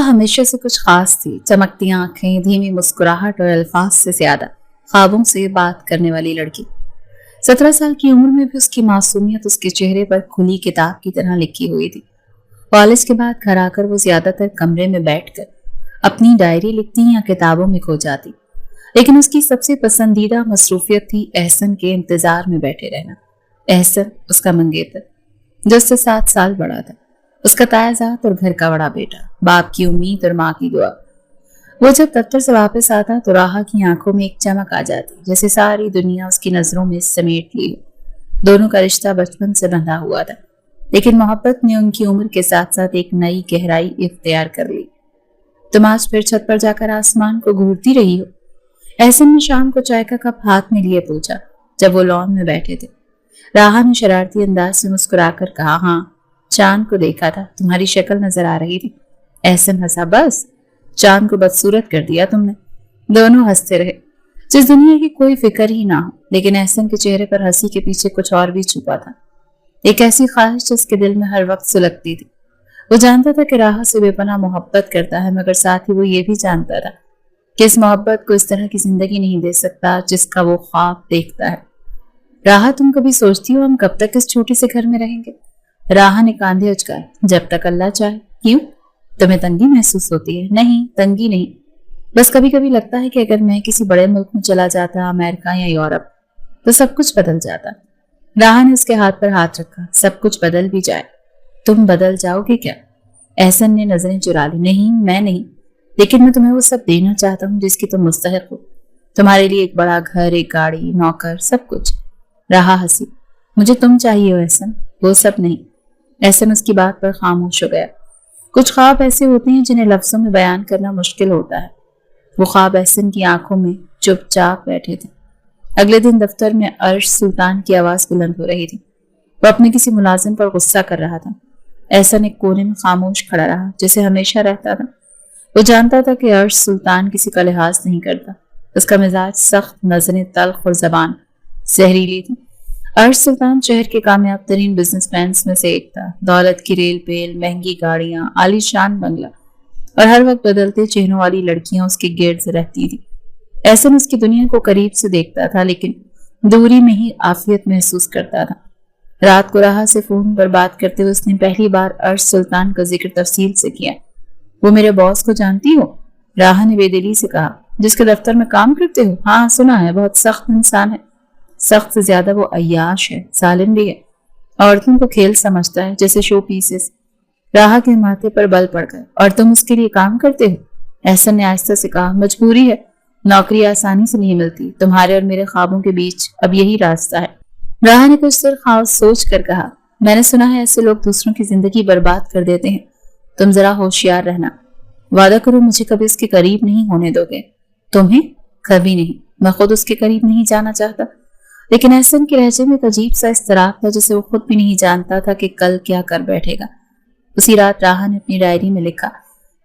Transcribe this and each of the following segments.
हमेशा से कुछ खास थी, चमकती आंखें, धीमी मुस्कुराहट और अल्फाज से ज्यादा ख्वाबों से बात करने वाली लड़की। 17 साल की उम्र में भी उसकी मासूमियत उसके चेहरे पर खुली किताब की तरह लिखी हुई थी। कॉलेज के बाद घर आकर वो ज्यादातर कमरे में बैठकर अपनी डायरी लिखती या किताबों में खो जाती, लेकिन उसकी सबसे पसंदीदा मसरूफियत थी एहसन के इंतजार में बैठे रहना। एहसन उसका मंगेतर, जो उससे 7 साल बड़ा था, उसका तायाजात और घर का बड़ा बेटा, बाप की उम्मीद और माँ की दुआ। वो जब दफ्तर से वापस आता तो राहा की आंखों में एक चमक आ जाती, जैसे सारी दुनिया उसकी नजरों में समेट ली हो। दोनों का रिश्ता बचपन से बंधा हुआ था, लेकिन मोहब्बत ने उनकी उम्र के साथ साथ एक नई गहराई इख्तियार कर ली। तुम आज फिर छत पर जाकर आसमान को घूरती रही हो? एहसन ने शाम को चाय का कप हाथ में लिए पूछा, जब वो लॉन में बैठे थे। राहा ने शरारती अंदाज से मुस्कुराकर कहा, हाँ, चांद को देखा था, तुम्हारी शक्ल नजर आ रही थी। एहसन हंसा, बस चांद को बदसूरत कर दिया तुमने। दोनों हंसते रहे, जिस दुनिया की कोई फिक्र ही ना हो, लेकिन एहसन के चेहरे पर हंसी के पीछे कुछ और भी छुपा था, एक ऐसी ख्वाहिश जिसके दिल में हर वक्त सुलगती थी। वो जानता था कि राहा से बेपनाह मोहब्बत करता है, मगर साथ ही वो ये भी जानता था कि इस मोहब्बत को इस तरह की जिंदगी नहीं दे सकता जिसका वो ख्वाब देखता है। राहा, तुम कभी सोचती हो हम कब तक इस छोटे से घर में रहेंगे? राहा ने कांधे उचकाए, जब तक अल्लाह चाहे। क्यों, तुम्हें तंगी महसूस होती है? नहीं, तंगी नहीं, बस कभी कभी लगता है कि अगर मैं किसी बड़े मुल्क में चला जाता, अमेरिका या यूरोप, तो सब कुछ बदल जाता। राहा ने उसके हाथ पर हाथ रखा, सब कुछ बदल भी जाए, तुम बदल जाओगे क्या? एहसन ने नजरें चुरा ली, नहीं, मैं नहीं, लेकिन मैं तुम्हें वो सब देना चाहता हूँ जिसकी तुम मुस्तहिक हो। तुम्हारे लिए एक बड़ा घर, एक गाड़ी, नौकर, सब कुछ। राहा हंसी, मुझे तुम चाहिए हो एहसन, वो सब नहीं। एहसन उसकी बात पर खामोश हो गया। कुछ ख्वाब ऐसे होते हैं जिन्हें लफ्जों में बयान करना मुश्किल होता है। वो ख्वाब एहसन की आंखों में चुपचाप बैठे थे। अगले दिन दफ्तर में अर्श सुल्तान की आवाज बुलंद हो रही थी। वो अपने किसी मुलाजिम पर गुस्सा कर रहा था। एहसन एक कोने में खामोश खड़ा रहा, जैसे हमेशा रहता था। वो जानता था कि अर्श सुल्तान किसी का लिहाज नहीं करता। उसका मिजाज सख्त, नजरें तल्ख और जबान जहरीली थी। अर्श सुल्तान शहर के कामयाब तरीन बिजनेसमैन में से एक था। दौलत की रेल पेल, महंगी गाड़ियां, आलीशान बंगला और हर वक्त बदलते चेहरों वाली लड़कियां उसके गिर्द से रहती थी। एहसन उसकी दुनिया को करीब से देखता था, लेकिन दूरी में ही आफियत महसूस करता था। रात को राहा से फोन पर बात करते हुए उसने पहली बार अर्श सुल्तान का जिक्र तफसील से किया। वो मेरे बॉस को जानती हो? राहा ने बेदिली से कहा, जिसके दफ्तर में काम करते हो? हाँ, सुना है, बहुत सख्त इंसान है। सख्त से ज्यादा वो अय्याश है, जालिम भी है, औरतों को खेल समझता है, जैसे शो पीसेस। राहा के माथे पर बल पड़ गए। और तुम उसके लिए काम करते हो? एहसन ने आहिस्ता से कहा, मजबूरी है, नौकरी आसानी से नहीं मिलती। तुम्हारे और मेरे ख्वाबों के बीच अब यही रास्ता है। राहा ने कुछ देर खास सोच कर कहा, मैंने सुना है ऐसे लोग दूसरों की जिंदगी बर्बाद कर देते हैं। तुम जरा होशियार रहना। वादा करो मुझे कभी उसके करीब नहीं होने दोगे। तुम्हें? कभी नहीं, मैं खुद उसके करीब नहीं जाना चाहता। लेकिन एहसन के लहजे में एक अजीब सा इस्तराब था, जिसे वो खुद भी नहीं जानता था कि कल क्या कर बैठेगा। उसी रात राहा ने अपनी डायरी में लिखा,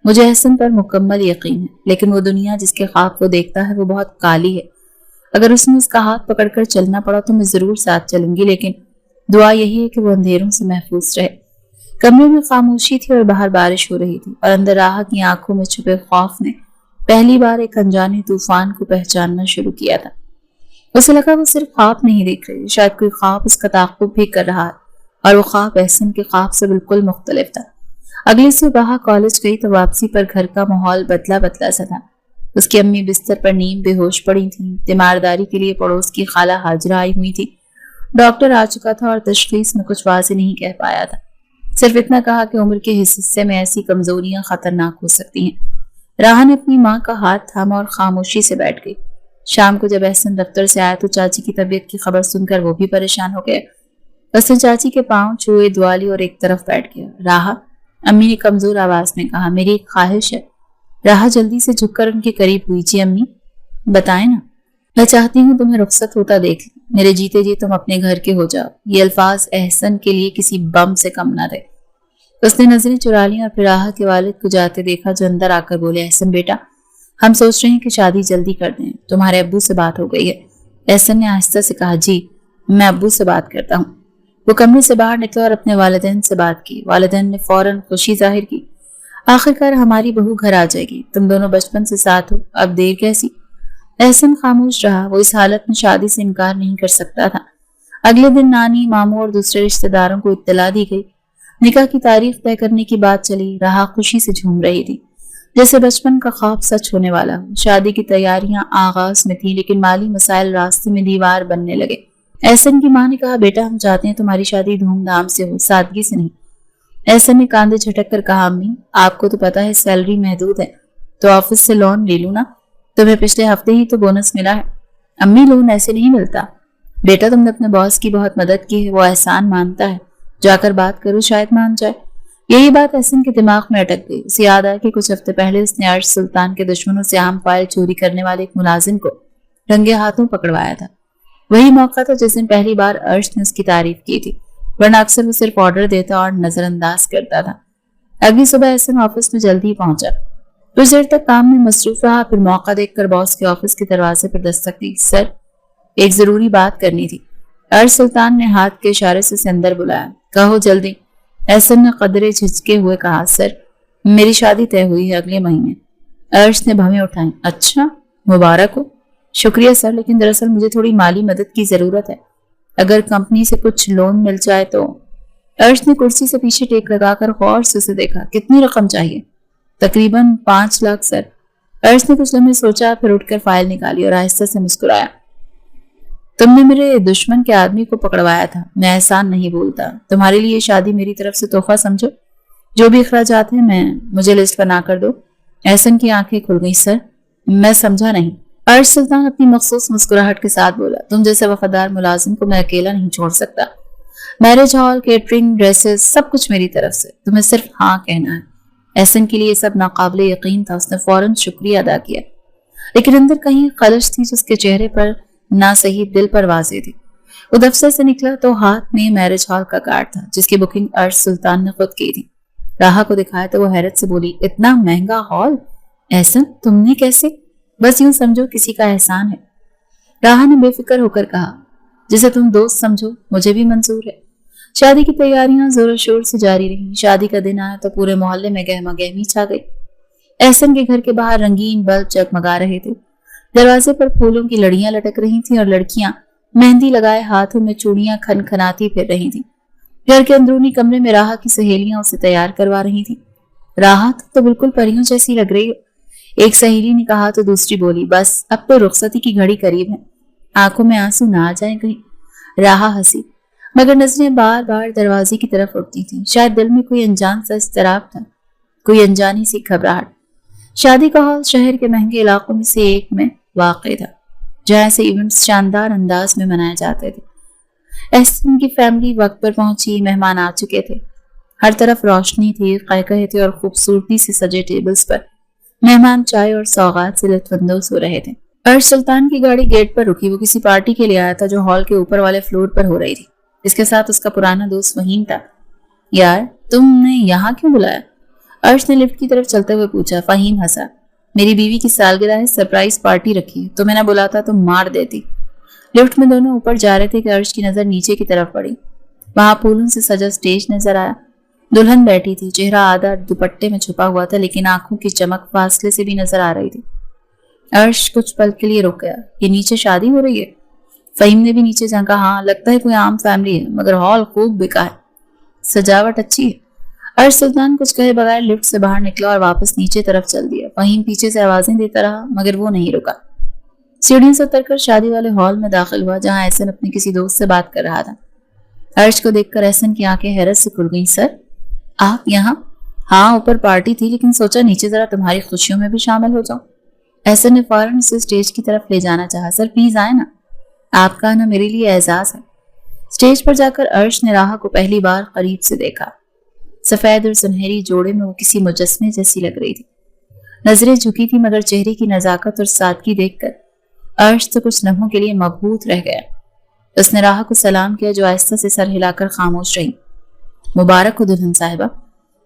मुझे एहसन पर मुकम्मल यकीन है, लेकिन वो दुनिया जिसके ख्वाब को देखता है वो बहुत काली है। अगर उसने उसका हाथ पकड़कर चलना पड़ा तो मैं जरूर साथ चलूंगी, लेकिन दुआ यही है कि वो अंधेरों से महफूज रहे। कमरे में खामोशी थी और बाहर बारिश हो रही थी, और अंदर राहा की आंखों में छुपे खौफ ने पहली बार एक अनजाने तूफान को पहचानना शुरू किया था। उसे लगा वो सिर्फ ख्वाब नहीं देख रही, शायद कोई ख्वाब उसका ताक़ुब भी कर रहा है, और वो ख्वाब एहसन के ख्वाब से बिल्कुल मुख्तलिफ था। अगले सुबह कॉलेज गई तो वापसी पर घर का माहौल बदला बदला सा था। उसकी अम्मी बिस्तर पर नीम बेहोश पड़ी थी। तीमारदारी के लिए पड़ोस की खाला हाजिरा आई हुई थी। डॉक्टर आ चुका था और तशखीस में कुछ वाज़ेह नहीं कह पाया था, सिर्फ इतना कहा कि उम्र के हिस्से में ऐसी कमजोरियां खतरनाक हो सकती हैं। राहा ने अपनी माँ का हाथ थामा और खामोशी से बैठ गई। शाम को जब एहसन दफ्तर से आया तो चाची की तबीयत की खबर सुनकर वो भी परेशान हो गया। उसने चाची के पांव छुए, दुआ ली और एक तरफ बैठ गया। राहा, अम्मी ने कमजोर आवाज में कहा, मेरी एक ख्वाहिश है। राहा जल्दी से झुककर उनके करीब हुई। जी अम्मी, बताएं ना। मैं चाहती हूँ तुम्हें रुखसत होता देख, मेरे जीते जी तुम अपने घर के हो जाओ। ये अल्फाज एहसन के लिए किसी बम से कम न थे। उसने नजरें चुरा ली और फिर राहा के वालिद को जाते देखा, जो अंदर आकर बोले, एहसन बेटा, हम सोच रहे हैं कि शादी जल्दी कर दें, तुम्हारे अब्बू से बात हो गई है। एहसन ने आहिस्ता से कहा, जी मैं अब्बू से बात करता हूँ। वो कमरे से बाहर निकला और अपने वालिदैन से बात की। वालिदैन ने फौरन खुशी जाहिर की। آخرکار ہماری بہو گھر آ جائے گی، تم دونوں بچپن سے ساتھ ہو، اب دیر کیسی؟ احسن خاموش رہا، وہ اس حالت میں شادی سے انکار نہیں کر سکتا تھا۔ اگلے دن نانی، ماموں اور دوسرے رشتہ داروں کو اطلاع دی گئی۔ نکاح کی تاریخ طے کرنے کی بات چلی، راحہ خوشی سے جھوم رہی تھی، جیسے بچپن کا خواب سچ ہونے والا ہو۔ شادی کی تیاریاں آغاز میں تھیں، لیکن مالی مسائل راستے میں دیوار بننے لگے۔ احسن کی ماں نے کہا، بیٹا ہم چاہتے ہیں تمہاری شادی دھوم دھام سے ہو، سادگی سے نہیں۔ احسن نے کاندھے جھٹک کر کہا، امی آپ کو تو پتا ہے سیلری محدود ہے، تو آفس سے لون لے لوں نا، تمہیں پچھلے ہفتے ہی تو بونس ملا ہے۔ امی لون ایسے نہیں ملتا بیٹا، تم نے اپنے باس کی بہت مدد کی ہے، وہ احسان مانتا ہے، جا کر بات کرو شاید مان جائے۔ یہی بات احسن کے دماغ میں اٹک گئی۔ اسے یاد آیا کہ کچھ ہفتے پہلے اس نے عرش سلطان کے دشمنوں سے اہم فائل چوری کرنے والے ایک ملازم کو رنگے ہاتھوں پکڑوایا تھا۔ وہی موقع تھا جس دن پہلی بار عرش نے اس کی تعریف کی تھی، ورنہ اکثر وہ صرف آرڈر دیتا اور نظر انداز کرتا تھا۔ اگلی صبح احسن آفس میں جلدی پہنچا، کچھ دیر تک کام میں مصروف رہا، پھر موقع دیکھ کر باس کے آفس کے دروازے پر دستک دی۔ سر، ایک ضروری بات کرنی تھی۔ عرش سلطان نے ہاتھ کے اشارے سے اسے اندر بلایا۔ کہو جلدی، احسن نے قدرے جھجکے ہوئے کہا۔ سر، میری شادی طے ہوئی ہے اگلے مہینے۔ عرش نے بھویں اٹھائیں۔ اچھا، مبارک ہو۔ شکریہ سر، لیکن دراصل مجھے تھوڑی مالی مدد کی ضرورت ہے، اگر کمپنی سے کچھ لون مل جائے تو۔ عرش نے کرسی سے پیچھے ٹیک لگا کر غور سے اسے دیکھا۔ کتنی رقم چاہیے؟ تقریباً 5 لاکھ سر۔ عرش نے کچھ لمحے سوچا، پھر اٹھ کر فائل نکالی اور آہستہ سے مسکرایا۔ تم نے میرے دشمن کے آدمی کو پکڑوایا تھا، میں احسان نہیں بولتا، تمہارے لیے شادی میری طرف سے تحفہ سمجھو، جو بھی اخراجات ہیں مجھے لسٹ بنا کر دو۔ احسن کی آنکھیں کھل گئیں۔ سر، میں سمجھا نہیں۔ عرش سلطان اپنی مخصوص مسکراہٹ کے ساتھ بولا، تم جیسے وفادار ملازم کو میں اکیلا نہیں چھوڑ سکتا۔ میرج ہال، کیٹرنگ، ڈریسز، سب کچھ میری طرف سے، تمہیں صرف ہاں کہنا ہے۔ احسن کے لیے یہ سب ناقابل یقین تھا، اس نے فوراً شکریہ ادا کیا، لیکن اندر کہیں خلش تھی جو اس کے چہرے پر نہ صحیح دل پر واضح تھی۔ وہ دفتر سے نکلا تو ہاتھ میں میرج ہال کا کارڈ تھا، جس کی بکنگ عرش سلطان نے خود کی تھی۔ راحہ کو دکھایا تو وہ حیرت سے بولی، اتنا مہنگا ہال؟ احسن، تم نے کیسے؟ بس یوں سمجھو کسی کا احسان ہے۔ راحہ نے بے فکر ہو کر کہا، جسے تم دوست سمجھو مجھے بھی منظور ہے۔ شادی کی تیاریاں زور و شور سے جاری رہیں۔ شادی کا دن آیا تو پورے محلے میں گہما گہمی چھا گئی۔ احسن کے گھر کے باہر رنگین بلب جگمگا رہے تھے، دروازے پر پھولوں کی لڑیاں لٹک رہی تھیں اور لڑکیاں مہندی لگائے ہاتھوں میں چوڑیاں کھن کھناتی پھر رہی تھیں۔ گھر کے اندرونی کمرے میں راحہ کی سہیلیاں اسے تیار کروا رہی تھیں۔ راحہ تو بالکل پریوں جیسی لگ رہی ہو، ایک سہیلی نے کہا تو دوسری بولی، بس اب تو رخصتی کی گھڑی قریب ہے، آنکھوں میں آنسو نہ آ جائیں کہیں۔ راحہ ہنسی، مگر نظریں بار بار دروازے کی طرف اٹھتی تھیں، شاید دل میں کوئی انجان سا اضطراب تھا، کوئی انجانی سی گھبراہٹ۔ شادی کا ہال شہر کے مہنگے علاقوں میں سے ایک میں واقع تھا، جہاں سے ایونٹس شاندار انداز میں منائے جاتے تھے۔ احسن کی فیملی وقت پر پہنچی، مہمان آ چکے تھے، ہر طرف روشنی تھی، قہقہے تھے اور خوبصورتی سے سجے ٹیبلز پر مہمان چائے اور سوغات سے لطف اندوز ہو رہے تھے۔ عرش سلطان کی گاڑی گیٹ پر رکی، وہ کسی پارٹی کے لیے آیا تھا جو ہال کے اوپر والے فلور پر ہو رہی تھی۔ اس کے ساتھ اس کا پرانا دوست فہیم تھا۔ یار، تم نے یہاں کیوں بلایا؟ عرش نے لفٹ کی طرف چلتے ہوئے پوچھا۔ فہیم ہنسا، میری بیوی کی سالگرہ ہے، سرپرائز پارٹی رکھی، تمہیں نہ بلاتا تو مار دیتی۔ لفٹ میں دونوں اوپر جا رہے تھے کہ عرش کی نظر نیچے کی طرف پڑی۔ وہاں پھولوں سے سجا سٹیج نظر آیا، دلہن بیٹھی تھی، چہرہ آدھا دوپٹے میں چھپا ہوا تھا، لیکن آنکھوں کی چمک فاصلے سے بھی نظر آ رہی تھی۔ عرش کچھ پل کے لیے رک گیا۔ یہ نیچے شادی ہو رہی ہے؟ فہیم نے بھی نیچے جھانکا۔ ہاں، لگتا ہے کوئی عام فیملی ہے، مگر ہال خوب بکا ہے، سجاوٹ اچھی ہے۔ عرش سلطان کچھ کہے بغیر لفٹ سے باہر نکلا اور واپس نیچے طرف چل دیا۔ فہیم پیچھے سے آوازیں دیتا رہا، مگر وہ نہیں رکا۔ سیڑھیوں سے اتر کر شادی والے ہال میں داخل ہوا، جہاں احسن اپنے کسی دوست سے بات کر رہا تھا۔ عرش کو دیکھ کر احسن کی آنکھیں حیرت سے کھل گئیں۔ سر، آپ یہاں؟ ہاں، اوپر پارٹی تھی، لیکن سوچا نیچے ذرا تمہاری خوشیوں میں بھی شامل ہو جاؤں۔ احسن نے فوراً اسے اسٹیج کی طرف لے جانا چاہا۔ سر پلیز آئے نا، آپ کا آنا میرے لیے اعزاز ہے۔ اسٹیج پر جا کر عرش نے راحہ کو پہلی بار قریب سے دیکھا۔ سفید اور سنہری جوڑے میں وہ کسی مجسمے جیسی لگ رہی تھی۔ نظریں جھکی تھی، مگر چہرے کی نزاکت اور سادگی دیکھ کر عرش تو کچھ لمحوں کے لیے مبہوت رہ گیا۔ اس نے راحہ کو سلام کیا، جو آہستہ سے سر ہلا کر خاموش رہی۔ مبارک ہو دلہن صاحبہ۔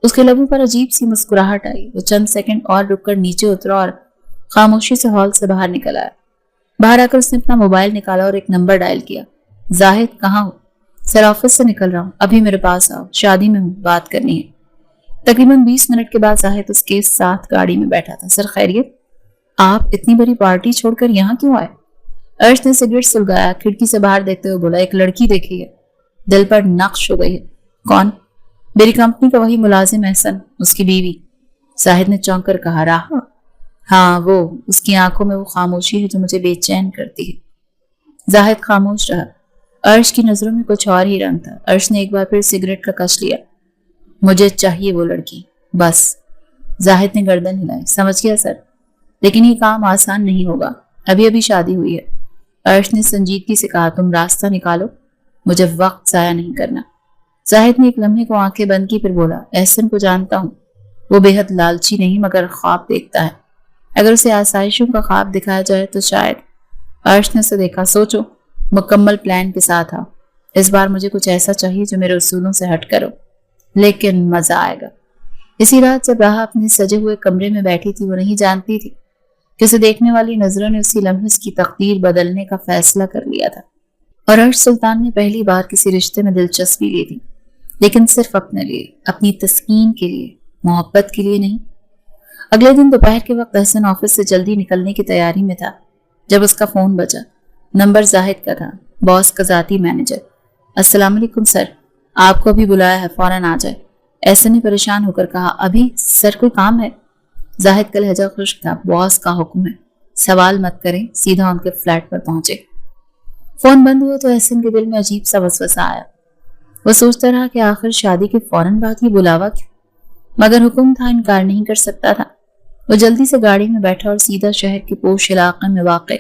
اس کے لبوں پر عجیب سی مسکراہٹ آئی۔ وہ چند سیکنڈ اور رک کر نیچے اترا اور خاموشی سے ہال سے باہر نکل آیا۔ باہر آ کر اس نے اپنا موبائل نکالا اور ایک نمبر ڈائل کیا۔ زاہد، کہاں ہو؟ سر آفس سے نکل رہا ہوں، ابھی میرے پاس آؤ، شادی میں ہوں، بات کرنی ہے۔ तकरीबन 20 मिनट के बाद जाहिद उसके साथ गाड़ी में बैठा था। सर खैरियत, आप इतनी बड़ी पार्टी छोड़कर यहाँ क्यों आए? अर्श ने सिगरेट सुलगाया, खिड़की से बाहर देखते हुए बोला, एक लड़की देखी है, दिल पर नक्श हो गई है। कौन? मेरी कंपनी का वही मुलाजिम एहसन, उसकी बीवी। जाहिद ने चौंक कर कहा, राहा? हाँ वो, उसकी आंखों में वो खामोशी है जो मुझे बेचैन करती है। जाहिद खामोश रहा। अर्श की नजरों में कुछ और ही रंग था। अर्श ने एक बार फिर सिगरेट का कश लिया। मुझे चाहिए वो लड़की, बस। जाहिद ने गर्दन हिलाई। समझ गया सर, लेकिन ये काम आसान नहीं होगा, अभी अभी शादी हुई है। अर्श ने संजीदगी से कहा, तुम रास्ता निकालो, मुझे वक्त जाया नहीं करना। जाहिद ने एक लम्हे को आंखें बंद की, फिर बोला, एहसन को जानता हूँ, वो बेहद लालची नहीं मगर ख्वाब देखता है। अगर उसे आसाइशों का ख्वाब दिखाया जाए तो शायद। अर्श ने उसे देखा। सोचो, मुकम्मल प्लान के साथ आओ। इस बार मुझे कुछ ऐसा चाहिए जो मेरे उसूलों से हट करो, लेकिन मजा आएगा। इसी रात जब राहा अपने सजे हुए कमरे में बैठी थी, वो नहीं जानती थी कि उसे देखने वाली नजरों ने उसी लम्हे उसकी तकदीर बदलने का फैसला कर लिया था। और अर्श सुल्तान ने पहली बार किसी रिश्ते में दिलचस्पी ली थी, लेकिन सिर्फ अपने लिए, अपनी तस्कीन के लिए, मोहब्बत के लिए नहीं। अगले दिन दोपहर के वक्त एहसन ऑफिस से जल्दी निकलने की तैयारी में था जब उसका फोन बजा। नंबर जाहिद का था, बॉस का जाती मैनेजर। अस्सलाम वालेकुम सर, आपको अभी बुलाया है, फौरन आ जाए। एहसन ने परेशान होकर कहा, अभी सर कोई काम है? जाहिद का लहजा खुश्क था। बॉस का हुक्म है, सवाल मत करें, सीधा उनके फ्लैट पर पहुंचे। फोन बंद हुआ तो एहसन के दिल में अजीब सा वसवसा आया। वो सोचता रहा कि आखिर शादी के फौरन बाद ही बुलावा क्यों, मगर हुक्म था, इनकार नहीं कर सकता था। वो जल्दी से गाड़ी में बैठा और सीधा शहर के पोश इलाके में वाक़े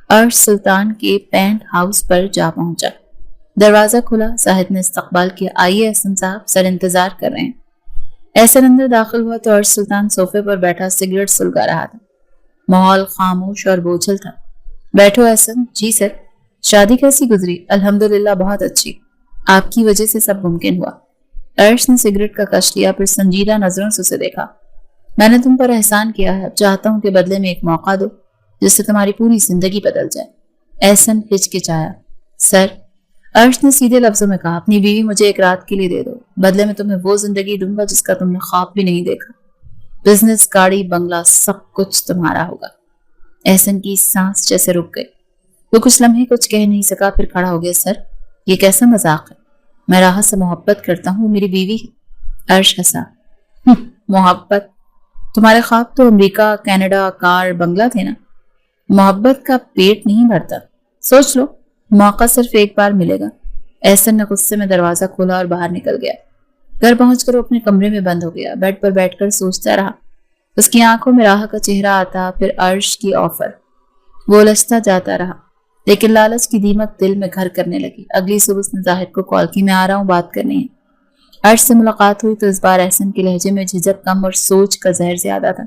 अर्श सुल्तान के पेंट हाउस पर जा पहुंचा। दरवाजा खुला, जाहिद ने इस्तकबाल किया, आइए एहसन साहब, सर इंतजार कर रहे हैं। एहसन अंदर दाखिल हुआ तो अर्श सुल्तान सोफे पर बैठा सिगरेट सुलगा रहा था। माहौल खामोश और बोझल था। बैठो एहसन। जी सर। शादी कैसी गुजरी? अल्हम्दुलिल्लाह बहुत अच्छी, आपकी वजह से सब मुमकिन हुआ। अर्श ने सिगरेट का कश लिया, फिर संजीदा नजरों से उसे देखा। मैंने तुम पर एहसान किया है, अब चाहता हूं कि बदले में एक मौका दो जिससे तुम्हारी पूरी जिंदगी बदल जाए। एहसन हिचकिचाया। सर, अर्श ने सीधे लफ्जों में कहा, अपनी बीवी मुझे एक रात के लिए दे दो, बदले में तुम्हें वो जिंदगी दूंगा जिसका तुमने ख्वाब भी नहीं देखा। बिजनेस, गाड़ी, बंगला, सब कुछ तुम्हारा होगा। एहसन की सांस जैसे रुक गई। वो कुछ लम्हे कुछ कह नहीं सका, फिर खड़ा हो गया। सर, ये कैसा मजाक है? मैं राहा से मोहब्बत करता हूँ, मेरी बीवी है। अर्श हंसा। मोहब्बत? तुम्हारे ख्वाब तो अमेरिका, कनाडा, कार, बंगला थे ना। मोहब्बत का पेट नहीं भरता, सोच लो, मौका सिर्फ एक बार मिलेगा। एहसन ने गुस्से में दरवाजा खोला और बाहर निकल गया। घर पहुंचकर वो अपने कमरे में बंद हो गया। बेड पर बैठकर सोचता रहा। उसकी आंखों में राह का चेहरा आता, फिर अर्श की ऑफर। वो उलझता जाता रहा, लेकिन लालच की दीमक दिल में घर करने लगी। अगली सुबह उसने जाहिद को कॉल की, मैं आ रहा हूँ, बात करनी है। अर्श से मुलाकात हुई तो इस बार एहसन के लहजे में झिझक कम और सोच का जहर ज्यादा था।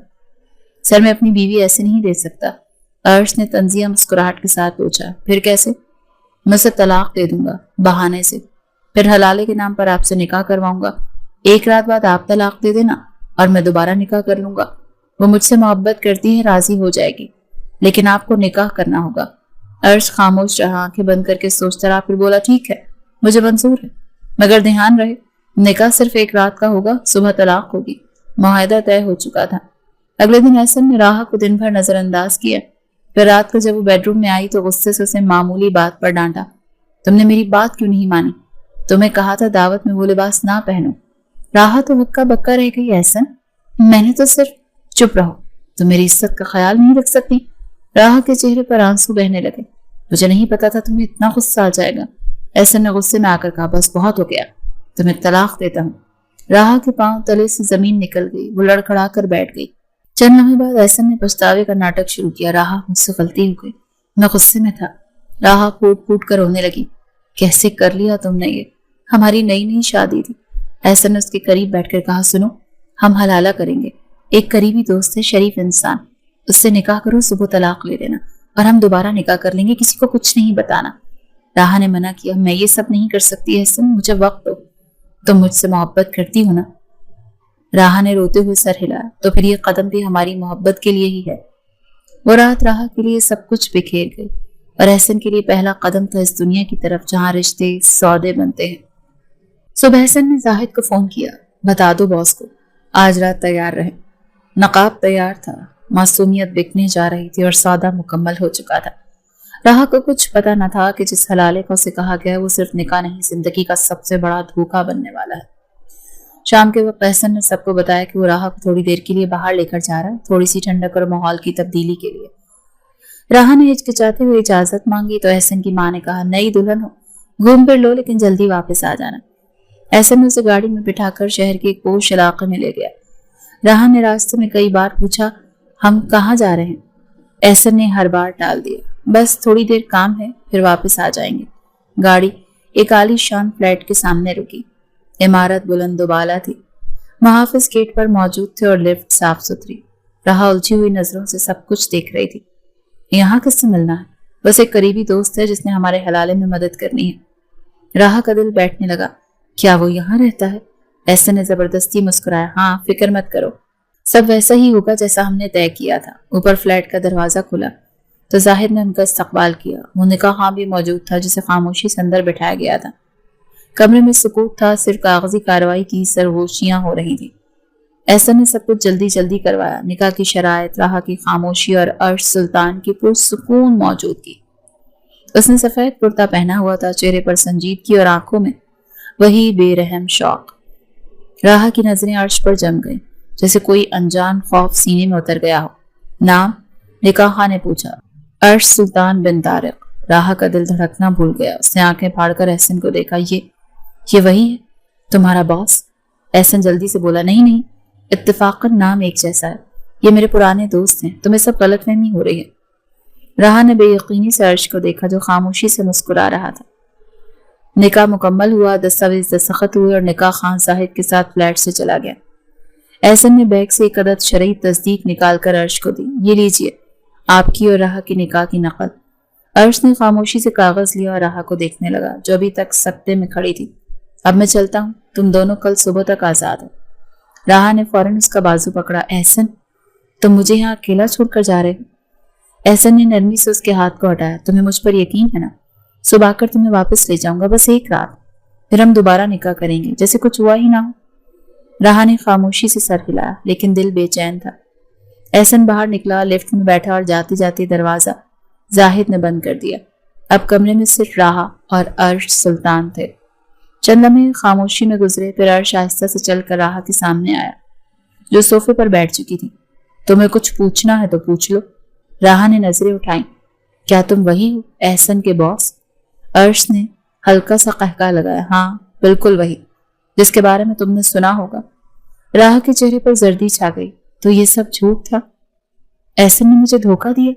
सर, मैं अपनी बीवी ऐसे नहीं दे सकता। अर्श ने तंजिया मुस्कुराहट के साथ पूछा। फिर कैसे? मैं उसे तलाक दे दूंगा, बहाने से, फिर हलाले के नाम पर आपसे निकाह करवाऊंगा। एक रात बाद आप तलाक दे देना और मैं दोबारा निकाह कर लूंगा। वो मुझसे मोहब्बत करती है, राजी हो जाएगी, लेकिन आपको निकाह करना होगा। अर्श खामोश रहा, आंखें बंद करके सोचता रहा, फिर बोला, ठीक है, मुझे मंजूर है, मगर ध्यान रहे, निकाह सिर्फ एक रात का होगा, सुबह तलाक होगी। मुआहदा तय हो चुका था। अगले दिन एहसन ने राहा को दिन भर नजरअंदाज किया। फिर रात को जब वो बेडरूम में आई तो गुस्से से उसे मामूली बात पर डांटा। तुमने मेरी बात क्यों नहीं मानी? तुम्हें कहा था दावत में वो लिबास ना पहनो। राहा तो हक्का बक्का रह गई। एहसन, मैंने तो सिर्फ। चुप रहो, तुम मेरी इज्जत का ख्याल नहीं रख सकती। राहा के चेहरे पर आंसू बहने लगे। मुझे नहीं पता था तुम्हें इतना गुस्सा आ जाएगा। एहसन ने गुस्से में आकर कहा, बस बहुत हो गया, तुम्हें तलाक देता हूँ। राहा के पांव तले से जमीन निकल गई। वो लड़खड़ा कर बैठ गई। चंद लम्हे बाद एहसन ने पछतावे का नाटक शुरू किया। राहा, मुझसे गलती हो गई, मैं गुस्से में था। राहा फूट फूट कर रोने लगी। कैसे कर लिया तुमने ये? हमारी नई नई शादी थी। एहसन ने उसके करीब बैठकर कहा, सुनो, हम हलाला करेंगे, एक करीबी दोस्त है, शरीफ इंसान, उससे निकाह करो, सुबह तलाक ले लेना और हम दोबारा निकाह कर लेंगे, किसी को कुछ नहीं बताना। राहा ने मना किया, मैं ये सब नहीं कर सकती एहसन, मुझे वक्त दो। तुम मुझसे मोहब्बत करती हो ना? राहा ने रोते हुए सर हिलाया। तो फिर ये कदम भी हमारी मोहब्बत के लिए ही है। वो रात राहा के लिए सब कुछ बिखेर गई और एहसन के लिए पहला कदम था इस दुनिया की तरफ जहां रिश्ते सौदे बनते हैं। सुबह एहसन ने जाहिद को फोन किया, बता दो बॉस को, आज रात तैयार रहे। नकाब तैयार था, मासूमियत बिकने जा रही थी और सौदा मुकम्मल हो चुका था। राह को कुछ पता न था कि जिस हलाले को उसे कहा गया वो सिर्फ निकाह नहीं, जिंदगी का सबसे बड़ा धोखा बनने वाला है। शाम के वक्त एहसन ने सबको बताया कि वो राह को थोड़ी देर के लिए बाहर लेकर जा रहा है, थोड़ी सी ठंडक और माहौल की तब्दीली के लिए। राह ने हिचकिचाते हुए इजाजत मांगी तो एहसन की माँ ने कहा, नई दुल्हन हो, घूम फिर लो लेकिन जल्दी वापस आ जाना। एहसन ने उसे गाड़ी में बिठाकर शहर के एक पोश इलाके में ले गया। राह ने रास्ते में कई बार पूछा, हम कहाँ जा रहे हैं? एहसन ने हर बार टाल दिया, बस थोड़ी देर काम है, फिर वापस आ जाएंगे। गाड़ी एक आलीशान फ्लैट के सामने रुकी। इमारत बुलंदोबाला थी। मुहाफिज गेट पर मौजूद थे और लिफ्ट साफ सुथरी। राह उलझी हुई नजरों से सब कुछ देख रही थी। यहाँ किससे मिलना है? बस एक करीबी दोस्त है जिसने हमारे हलाले में मदद करनी है। राह का दिल बैठने लगा। क्या वो यहाँ रहता है? एहसन ने जबरदस्ती मुस्कुराया, हाँ फिक्र मत करो, सब वैसा ही होगा जैसा हमने तय किया था। ऊपर फ्लैट का दरवाजा खुला तो जाहिद ने उनका इस्तकबाल किया। वो निकाह भी मौजूद था जिसे खामोशी से अंदर बिठाया गया था। कमरे में सुकूत था, सिर्फ कागजी कार्रवाई की सरगोशियां हो रही थी। एहसन ने सब कुछ जल्दी जल्दी करवाया। निकाह की शराइत, राह की खामोशी और अर्श सुल्तान की पुरसुकून मौजूदगी। उसने सफेद कुर्ता पहना हुआ था, चेहरे पर संजीदगी और आंखों में वही बेरहम शौक। राह की नजरें अर्श पर जम गई, जैसे कोई अनजान खौफ सीने में उतर गया हो। नाम? निकाह ने पूछा। अर्श सुल्तान बिन तारिक। राह का दिल धड़कना भूल गया। उसने आंखें फाड़कर एहसन को देखा। ये वही है तुम्हारा बॉस? एहसन जल्दी से बोला, नहीं नहीं, इत्तेफाकन नाम एक जैसा है। ये मेरे पुराने दोस्त हैं, तुम्हें सब गलतफहमी हो रही है। राह ने बेयकीनी से अर्श को देखा जो खामोशी से मुस्कुरा रहा था। निकाह मुकम्मल हुआ, दस्तावेज दस्तखत हुए और निकाह खान साहिब के साथ फ्लैट से चला गया। एहसन ने बैग से एक अदद शरई तस्दीक निकालकर अर्श को दी। ये लीजिए, आपकी और राह की निकाह की नकल। अर्श ने खामोशी से कागज लिया और राह को देखने लगा जो अभी तक सकते में खड़ी थी। अब मैं चलता हूँ, तुम दोनों कल सुबह तक आजाद हो। राह ने फौरन उसका बाजू पकड़ा। एहसन, तुम मुझे यहाँ अकेला छोड़कर जा रहे हो? एहसन ने नरमी से उसके हाथ को हटाया। तुम्हें मुझ पर यकीन है ना? सुबह आकर तुम्हें वापस ले जाऊंगा, बस एक रात, फिर हम दोबारा निकाह करेंगे जैसे कुछ हुआ ही ना हो। राह ने खामोशी से सर हिलाया, लेकिन दिल बेचैन था। एहसन बाहर निकला, लिफ्ट में बैठा और जाते जाते दरवाजा जाहिद ने बंद कर दिया। अब कमरे में सिर्फ राह और अर्श सुल्तान थे। चंद लम्हे खामोशी में गुजरे, फिर अर्श आहिस्ता से चलकर राह के सामने आया जो सोफे पर बैठ चुकी थी। तुम्हें कुछ पूछना है तो पूछ लो। राह ने नजरें उठाई। क्या तुम वही हो, एहसन के बॉस? अर्श ने हल्का सा कहका लगाया। हाँ बिल्कुल वही, जिसके बारे में तुमने सुना होगा। राह के चेहरे पर जर्दी छा गई। तो ये सब झूठ था? एहसन ने मुझे धोखा दिया?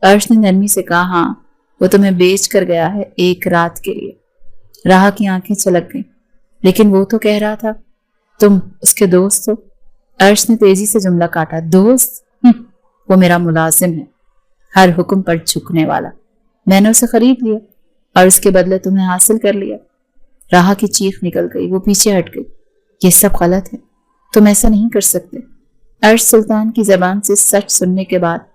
अर्श ने नरमी से कहा, हाँ, वो तुम्हें बेच कर गया है एक रात के लिए। राह की आंखें चलक गईं। लेकिन वो तो कह रहा था तुम उसके दोस्त हो। अर्श ने तेजी से जुमला काटा। दोस्त? वो मेरा मुलाजिम है, हर हुक्म पर झुकने वाला। मैंने उसे खरीद लिया और उसके बदले तुम्हें हासिल कर लिया। राह की चीख निकल गई। वो पीछे हट गई। ये सब गलत है, तुम ऐसा नहीं कर सकते। अर्श सुल्तान की जबान से सच सुनने के बाद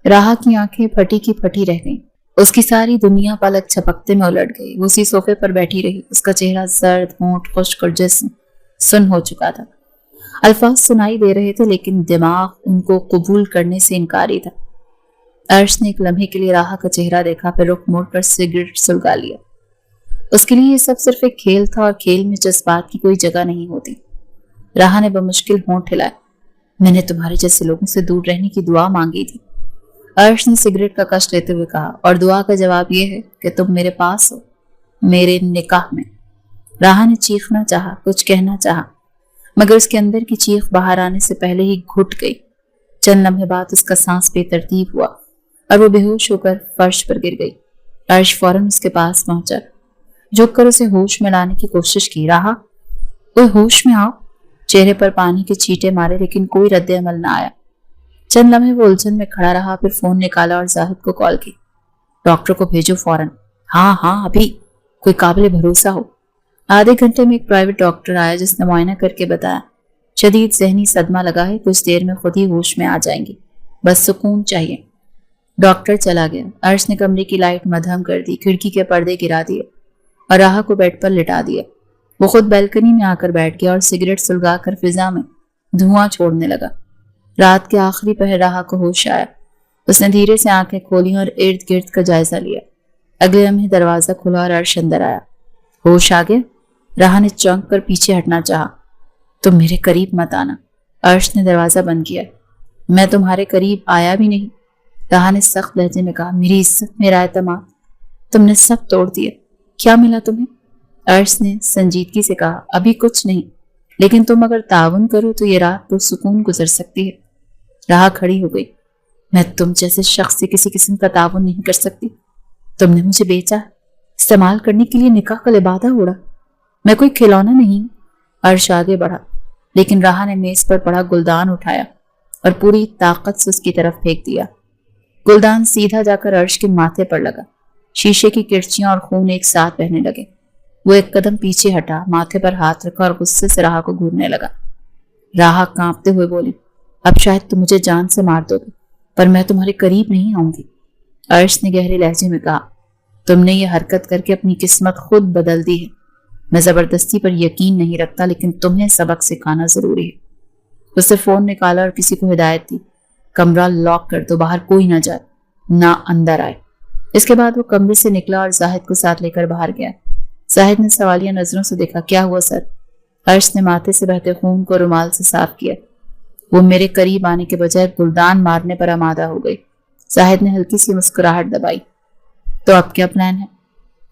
राह की आंखें फटी की फटी रह गईं। उसकी सारी दुनिया पलक झपकते में उलट गई। वो उसी सोफे पर बैठी रही। उसका चेहरा जर्द, होंठ खुश्क और जिस्म सुन्न हो चुका था। अल्फाज सुनाई दे रहे थे लेकिन दिमाग उनको कबूल करने से इनकारी था। अर्श ने एक लम्हे के लिए राह का चेहरा देखा, फिर रुख मोड़कर सिगरेट सुलगा लिया। उसके लिए ये सब सिर्फ एक खेल था और खेल में जज्बात की कोई जगह नहीं होती। राह ने बमुश्किल होंठ हिलाए। मैंने तुम्हारे जैसे लोगों से दूर रहने की दुआ मांगी थी। अर्श ने सिगरेट का कश लेते हुए कहा, और दुआ का जवाब यह है कि तुम मेरे पास हो, मेरे निकाह में। राह ने चीखना चाहा, कुछ कहना चाहा, मगर उसके अंदर की चीख बाहर आने से पहले ही घुट गई। चंद लम्हे बाद उसका सांस बेतरतीब हुआ और वो बेहोश होकर फर्श पर गिर गई। अर्श फौरन उसके पास पहुंचा, झुककर उसे होश में लाने की कोशिश की। राह, ओए होश में आओ। चेहरे पर पानी के छींटे मारे लेकिन कोई रद्द अमल न आया। चंद लम्हे वो उलझन में खड़ा रहा, फिर फोन निकाला और जाहिद को कॉल की। डॉक्टर को भेजो फौरन। हाँ हाँ अभी, कोई काबिल भरोसा हो। आधे घंटे में एक प्राइवेट डॉक्टर आया जिसने मुआयना करके बताया शदीद जहनी सदमा लगा है, कुछ देर में खुद ही होश में आ जाएंगी, बस सुकून चाहिए। डॉक्टर चला गया। अर्श ने कमरे की लाइट मध्यम कर दी, खिड़की के पर्दे गिरा दिए और राह को बेड पर लिटा दिया। वो खुद बैल्कनी में आकर बैठ गया और सिगरेट सुलगा कर फिजा में धुआं छोड़ने लगा। रात के आखिरी पहर राहा को होश आया। उसने धीरे से आंखें खोली और इर्द गिर्द का जायजा लिया। अगले लम्हे दरवाजा खुला और अर्श अंदर आया। होश आ गया? राहा ने चौंक कर पीछे हटना चाहा। तुम मेरे करीब मत आना। अर्श ने दरवाजा बंद किया। मैं तुम्हारे करीब आया भी नहीं, राहा ने सख्त लहजे में कहा। मेरी इज्जत, मेरा एतमाद तुमने सब तोड़ दिया। क्या मिला तुम्हें? अर्श ने संजीदगी से कहा। अभी कुछ नहीं, लेकिन तुम अगर ताउन करो तो ये रात पुरसुकून गुजर सकती है। राहा खड़ी हो गई। मैं तुम जैसे शख्स से किसी किस्म का ताउन नहीं कर सकती। तुमने मुझे बेचा, इस्तेमाल करने के लिए निकाह का लिबादा ओढ़ा। मैं कोई खिलौना नहीं। अर्श आगे बढ़ा, लेकिन राहा ने मेज पर पड़ा गुलदान उठाया और पूरी ताकत से उसकी तरफ फेंक दिया। गुलदान सीधा जाकर अर्श के माथे पर लगा। शीशे की किरचियां और खून एक साथ बहने लगे। वो एक कदम पीछे हटा, माथे पर हाथ रखा और गुस्से से राहा को घूरने लगा। राहा कांपते हुए बोली, अब शायद तुम मुझे जान से मार दोगे, पर मैं तुम्हारे करीब नहीं आऊंगी। अर्श ने गहरे लहजे में कहा, तुमने ये हरकत करके अपनी किस्मत खुद बदल दी है। मैं जबरदस्ती पर यकीन नहीं रखता, लेकिन तुम्हें सबक सिखाना जरूरी है। उसने फोन निकाला और किसी को हिदायत दी, कमरा लॉक कर दो, बाहर कोई ना जाए, ना अंदर आए। इसके बाद वो कमरे से निकला और जाहिद को साथ लेकर बाहर गया। जाहिद ने सवालिया नजरों से देखा। क्या हुआ सर? अर्श ने माथे से बहते खून को रुमाल से साफ किया। वो मेरे करीब आने के बजाय गुलदान मारने पर आमादा हो गई। जाहिद ने हल्की सी मुस्कुराहट दबाई। तो अब क्या प्लान है?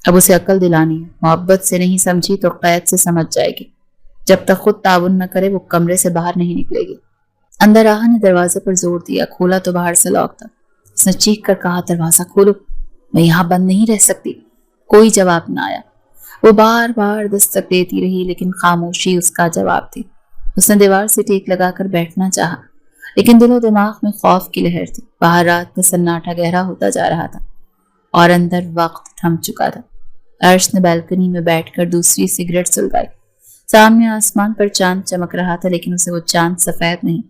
अब उसे अक्ल दिलानी है। मोहब्बत से नहीं समझी तो कैद से समझ जाएगी। जब तक खुद ताउन न करे वो कमरे से बाहर नहीं निकलेगी। अंदर राहा ने दरवाजे पर जोर दिया। खोला तो बाहर से लॉक था। उसने चीख कर कहा, दरवाजा खोलो, मैं यहाँ बंद नहीं रह सकती। कोई जवाब न आया। वो बार बार दस्तक देती रही, लेकिन खामोशी उसका जवाब थी। उसने दीवार से टेक लगाकर बैठना चाहा, लेकिन दिलो दिमाग में खौफ की लहर थी। बाहर रात का सन्नाटा गहरा होता जा रहा था और अंदर वक्त थम चुका था। अर्श ने बालकनी में बैठकर दूसरी सिगरेट सुलगाई। सामने आसमान पर चांद चमक रहा था, लेकिन उसे वो चांद सफेद नहीं,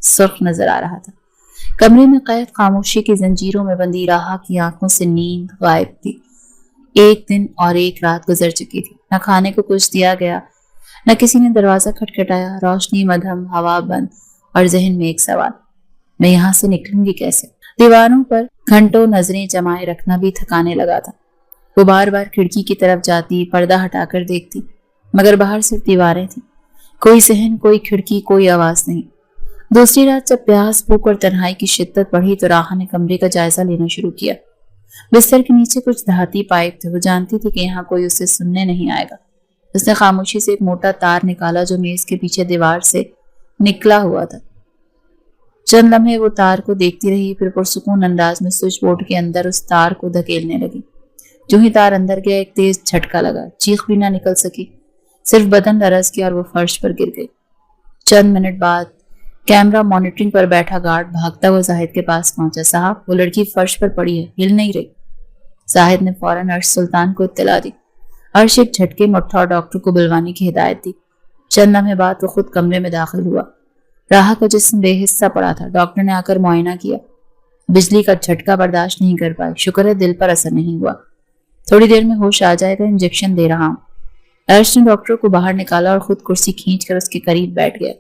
सुर्ख नजर आ रहा था। कमरे में कैद खामोशी की जंजीरों में बंदी राहा की आंखों से नींद गायब थी। एक दिन और एक रात गुजर चुकी थी। न खाने को कुछ दिया गया, न किसी ने दरवाजा खटखटाया। रोशनी मध्यम, हवा बंद और जहन में एक सवाल, मैं यहाँ से निकलूंगी कैसे? दीवारों पर घंटों नजरें जमाए रखना भी थकाने लगा था। वो बार बार खिड़की की तरफ जाती, पर्दा हटाकर देखती, मगर बाहर सिर्फ दीवारें थी। कोई सहन, कोई खिड़की, कोई आवाज नहीं। दूसरी रात जब प्यास, भूख और तन्हाई की शिद्दत बढ़ी तो राहा ने कमरे का जायजा लेना शुरू किया। बिस्तर के नीचे कुछ धाती पाइप थे। वो जानती थी कि यहाँ कोई उसे सुनने नहीं आएगा। उसने खामोशी से एक मोटा तार निकाला जो मेज के पीछे दीवार से निकला हुआ था। चंद लम्हे वो तार को देखती रही, फिर पुरसुकून अंदाज में स्विच बोर्ड के अंदर उस तार को धकेलने लगी। जो ही तार अंदर गया, एक तेज झटका लगा। चीख भी ना निकल सकी, सिर्फ बदन लरज गया और वो फर्श पर गिर गई। चंद मिनट बाद कैमरा मॉनिटरिंग पर बैठा गार्ड भागता हुआ जाहिद के पास पहुंचा। साहब, वो लड़की फर्श पर पड़ी है, हिल नहीं रही। जाहिद ने फौरन अर्श सुल्तान को इत्तला दी। अर्श एक झटके में उठा और डॉक्टर को बुलवाने की हिदायत दी। चंद लम्हे बाद वो खुद कमरे में दाखिल हुआ। राहा का जिस्म बेहिस्सा पड़ा था। डॉक्टर ने आकर मुआयना किया। बिजली का झटका बर्दाश्त नहीं कर पाई। शुक्र है दिल पर असर नहीं हुआ। थोड़ी देर में होश आ जाएगा, इंजेक्शन दे रहा हूं। अर्श ने डॉक्टर को बाहर निकाला और खुद कुर्सी खींचकर उसके करीब बैठ गया।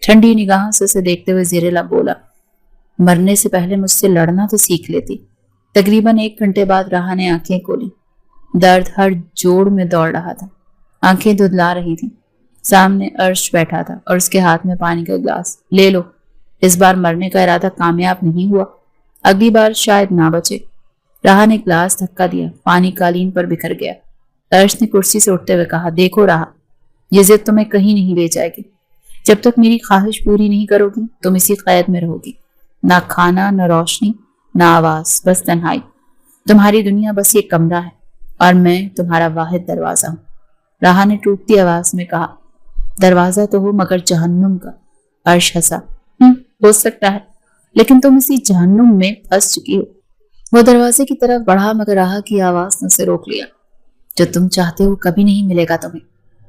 ठंडी निगाहों से उसे देखते हुए ज़ेरे लब बोला, मरने से पहले मुझसे लड़ना तो सीख लेती। तकरीबन 1 घंटे बाद राहा ने आंखें खोली। दर्द हर जोड़ में दौड़ रहा था। आंखें धुंधला रही थी। सामने अर्श बैठा था और उसके हाथ में पानी का गिलास। ले लो। इस बार मरने का इरादा कामयाब नहीं हुआ, अगली बार शायद ना बचे। राहा ने गिलास धक्का दिया। पानी कालीन पर बिखर गया। अर्श ने कुर्सी से उठते हुए कहा, देखो राहा, ये जिद तुम्हें कहीं नहीं ले जाएगी। जब तक मेरी ख्वाहिश पूरी नहीं करोगी तुम इसी कैद में रहोगी। ना खाना, ना रोशनी, ना आवाज, बस तन्हाई। तुम्हारी दुनिया बस ये कमरा है और मैं तुम्हारा वाहिद दरवाजा हूँ। राहा ने टूटती आवाज में कहा, दरवाजा तो हो मगर जहन्नुम का। अर्श हंसा। हो सकता है, लेकिन तुम इसी जहन्नुम में फंस चुकी हो। वो दरवाजे की तरफ बढ़ा, मगर राहा की आवाज ने उसे रोक लिया। जो तुम चाहते हो कभी नहीं मिलेगा तुम्हें।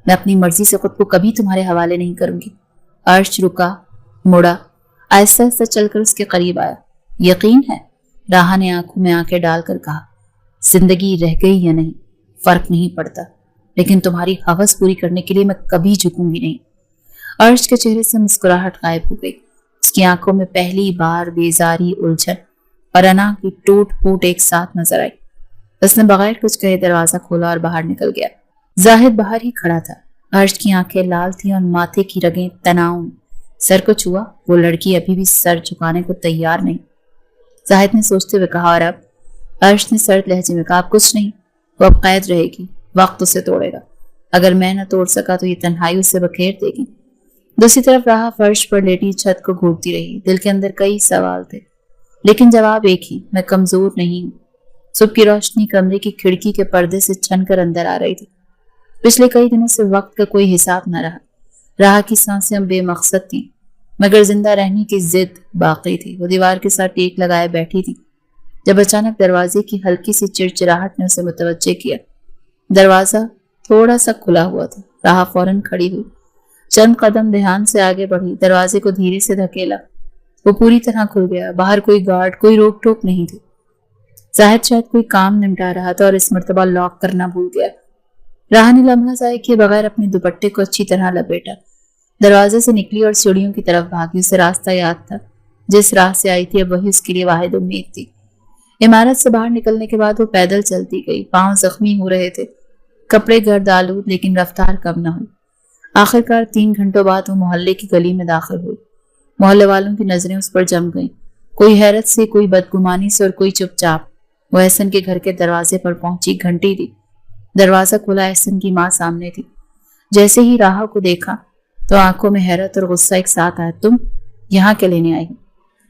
मैं अपनी मर्जी से खुद को कभी तुम्हारे हवाले नहीं करूंगी। अर्श रुका, मुड़ा, आहिस्ता आहिस्ता चलकर उसके करीब आया। यकीन है? राहा ने आंखों में आंखें डालकर कहा, जिंदगी रह गई या नहीं फर्क नहीं पड़ता, लेकिन तुम्हारी हवस पूरी करने के लिए मैं कभी झुकूंगी नहीं। अर्श के चेहरे से मुस्कुराहट गायब हो गई। उसकी आंखों में पहली बार बेजारी, उलझन और अना की टूट फूट एक साथ नजर आई। उसने बगैर कुछ कहे दरवाजा खोला और बाहर निकल गया। जाहिद बाहर ही खड़ा था। अर्श की आंखें लाल थी और माथे की रगें तनाव में। सर को छुआ, वो लड़की अभी भी सर झुकाने को तैयार नहीं। जाहिद ने सोचते हुए कहा, और अब? अर्श ने सर्द लहजे में कहा, कुछ नहीं, वो अब कैद रहेगी, वक्त उसे तोड़ेगा। अगर मैं न तोड़ सका तो ये तन्हाई उसे बखेर देगी। दूसरी तरफ राह फर्श पर लेटी छत को घूरती रही। दिल के अंदर कई सवाल थे, लेकिन जवाब एक ही, मैं कमजोर नहीं हूँ। सुबह की रोशनी कमरे की खिड़की के पर्दे से छनकर अंदर आ रही थी। पिछले कई दिनों से वक्त का कोई हिसाब न रहा। राह की सांसें अब बेमकसद थीं, मगर जिंदा रहने की जिद बाकी थी। वो दीवार के साथ टेक लगाए बैठी थी जब अचानक दरवाजे की हल्की सी चिड़चिड़ाहट ने उसे मुतवज्जे किया। दरवाजा थोड़ा सा खुला हुआ था। राह फौरन खड़ी हुई, चंद कदम ध्यान से आगे बढ़ी, दरवाजे को धीरे से धकेला। वो पूरी तरह खुल गया। बाहर कोई गार्ड, कोई रोक टोक नहीं थी। जाहिद शायद कोई काम निपटा रहा था और इस मर्तबा लॉक करना भूल गया। राह ने लम्हा ज़ाया किए बगैर अपने दुपट्टे को अच्छी तरह लपेटा, दरवाजे से निकली और सीढ़ियों की तरफ भागी। उसे रास्ता याद था, जिस राह से आई थी अब वही उसके लिए वाहिद उम्मीद थी। इमारत से बाहर निकलने के बाद वो पैदल चलती गई। पांव जख्मी हो रहे थे, कपड़े गर्द आलूद, लेकिन रफ्तार कम न हुई। आखिरकार 3 घंटों बाद वो मोहल्ले की गली में दाखिल हुई। मोहल्ले वालों की नजरें उस पर जम गईं, कोई हैरत से, कोई बदगुमानी से और कोई चुपचाप। वो एहसन के घर के दरवाजे पर पहुंची। घंटी दी। दरवाजा खुला। एहसन की माँ सामने थी। जैसे ही राह को देखा तो आंखों में हैरत और गुस्सा एक साथ आया। तुम यहाँ क्या लेने आई हो?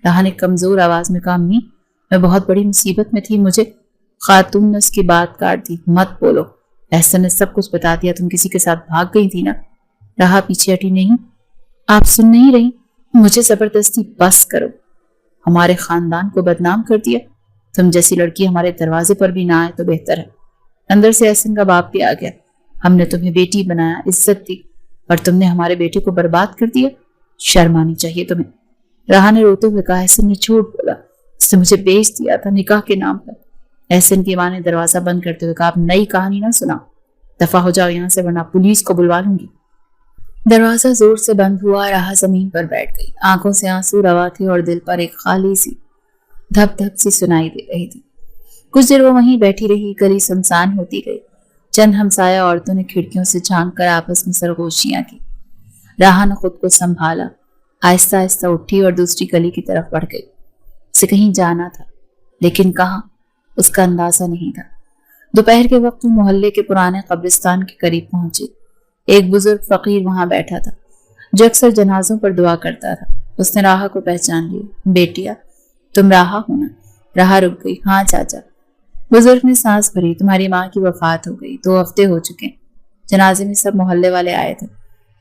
राह ने कमजोर आवाज में कहा, अम्मी, मैं बहुत बड़ी मुसीबत में थी, मुझे। खातून ने उसकी बात काट दी। मत बोलो, एहसन ने सब कुछ बता दिया। तुम किसी के साथ भाग गई थी ना? राह पीछे हटी। नहीं, आप सुन नहीं रही? मुझे जबरदस्ती बस करो। हमारे खानदान को बदनाम कर दिया। तुम जैसी लड़की हमारे दरवाजे पर भी ना आए तो बेहतर है। अंदर से एहसन का बाप भी आ गया। हमने तुम्हें बेटी बनाया, इज्जत दी, और तुमने हमारे बेटे को बर्बाद कर दिया। शर्म आनी चाहिए तुम्हें। राह ने रोते हुए कहा, एहसन ने झूठ बोला, उसने मुझे बेच दिया था निकाह के नाम पर। एहसन की मां ने दरवाजा बंद करते हुए कहा, अब नई कहानी ना सुना, दफा हो जाओ यहाँ से वरना पुलिस को बुलवा लूंगी। दरवाजा जोर से बंद हुआ। राह जमीन पर बैठ गई। आंखों से आंसू रवा थे और दिल पर एक खाली सी धप धप सी सुनाई दे रही थी। कुछ देर वो वहीं बैठी रही। गली सुनसान होती गई। चंद हमसाया औरतों ने खिड़कियों से झांक कर आपस में सरगोशियां की। राह ने खुद को संभाला, आहिस्ता आहिस्ता उठी और दूसरी गली की तरफ बढ़ गई। उसे कहीं जाना था, लेकिन कहाँ, उसका अंदाजा नहीं था। दोपहर के वक्त वो मोहल्ले के पुराने कब्रिस्तान के करीब पहुंची। एक बुजुर्ग फकीर वहां बैठा था, जो अक्सर जनाजों पर दुआ करता था। उसने राह को पहचान लिया। बेटिया, तुम राह हो ना? राह रुक गई। हाँ चाचा। बुजुर्ग ने सांस भरी। तुम्हारी माँ की वफात हो गई, 2 हफ्ते हो चुके। जनाजे में सब मोहल्ले वाले आए थे।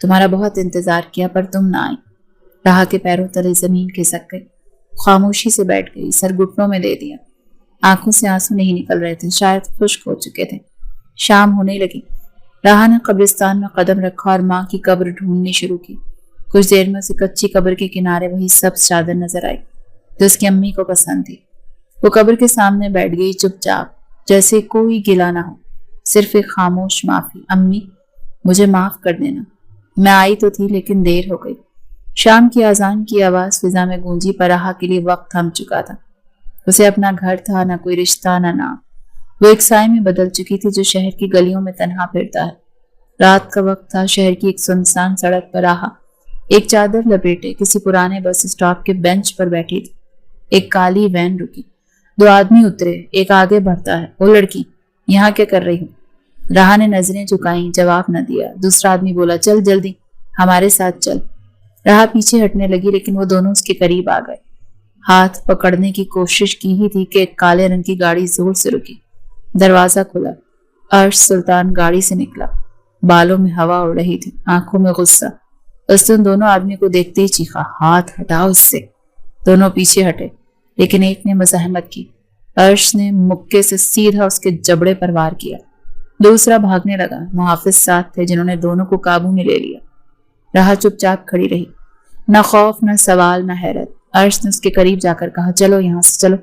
तुम्हारा बहुत इंतजार किया पर तुम ना आई। राह के पैरों तले जमीन खिसक गई। खामोशी से बैठ गई, सर घुटनों में दे दिया। आंखों से आंसू नहीं निकल रहे थे, शायद खुश्क हो चुके थे। शाम होने लगी। राह ने कब्रिस्तान में कदम रखा और माँ की कब्र ढूंढनी शुरू की। कुछ देर में उसे कच्ची कब्र के किनारे वही सब्ज चादर नजर आई जो उसकी अम्मी को पसंद थी। वो कब्र के सामने बैठ गई, चुपचाप, जैसे कोई गिला ना हो, सिर्फ एक खामोश माफी। अम्मी, मुझे माफ कर देना, मैं आई तो थी लेकिन देर हो गई। शाम की अजान की आवाज फिजा में गूंजी, पर राह के लिए वक्त थम चुका था। उसे अपना घर था, ना कोई रिश्ता, ना नाम। वो एक साए में बदल चुकी थी जो शहर की गलियों में तन्हा फिरता है। रात का वक्त था। शहर की एक सुनसान सड़क पर राह एक चादर लपेटे किसी पुराने बस स्टॉप के बेंच पर बैठी थी। एक काली वैन रुकी। 2 आदमी उतरे। एक आगे बढ़ता है। वो लड़की, यहाँ क्या कर रही हो? राह ने नजरें झुकाई, जवाब न दिया। दूसरा आदमी बोला, चल जल्दी, हमारे साथ चल। राह पीछे हटने लगी, लेकिन वो दोनों उसके करीब आ गए। हाथ पकड़ने की कोशिश की ही थी कि एक काले रंग की गाड़ी जोर से रुकी। दरवाजा खुला। अर्श सुल्तान गाड़ी से निकला। बालों में हवा उड़ रही थी, आंखों में गुस्सा। उसने उन दोनों आदमी को देखते ही चीखा, हाथ हटाओ इससे। दोनों पीछे हटे, लेकिन एक ने मज़ाहमत की। अर्श ने मुक्के से सीधा उसके जबड़े पर वार किया। दूसरा भागने लगा। मुहाफिज साथ थे जिन्होंने दोनों को काबू में ले लिया। राह चुपचाप खड़ी रही, न खौफ, न सवाल, न हैरत। अर्श ने उसके करीब जाकर कहा, चलो यहाँ से चलो।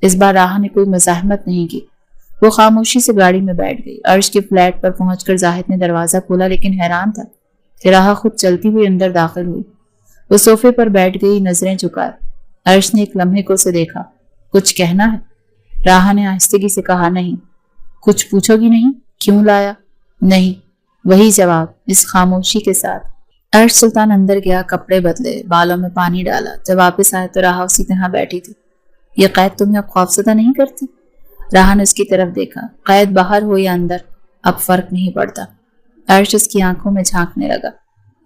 इस बार राह ने कोई मज़ाहमत नहीं की। वो खामोशी से गाड़ी में बैठ गई। अर्श के फ्लैट पर पहुंचकर जाहिद ने दरवाजा खोला, लेकिन हैरान था کہ راحہ خود چلتی ہوئی اندر داخل ہوئی۔ وہ صوفے پر بیٹھ گئی، نظریں جھکائے۔ عرش نے ایک لمحے کو اسے دیکھا۔ کچھ کہنا ہے؟ راحہ نے آہستگی سے کہا، نہیں۔ کچھ پوچھو گی نہیں؟ کیوں لایا؟ نہیں، وہی جواب، اس خاموشی کے ساتھ۔ عرش سلطان اندر گیا، کپڑے بدلے، بالوں میں پانی ڈالا۔ جب واپس آئے تو راحہ اسی طرح بیٹھی تھی۔ یہ قید تمہیں اب خوفزدہ نہیں کرتی؟ راحہ نے اس کی طرف دیکھا۔ قید باہر ہو یا اندر، اب فرق نہیں پڑتا۔ عرش اس کی آنکھوں میں جھانکنے لگا۔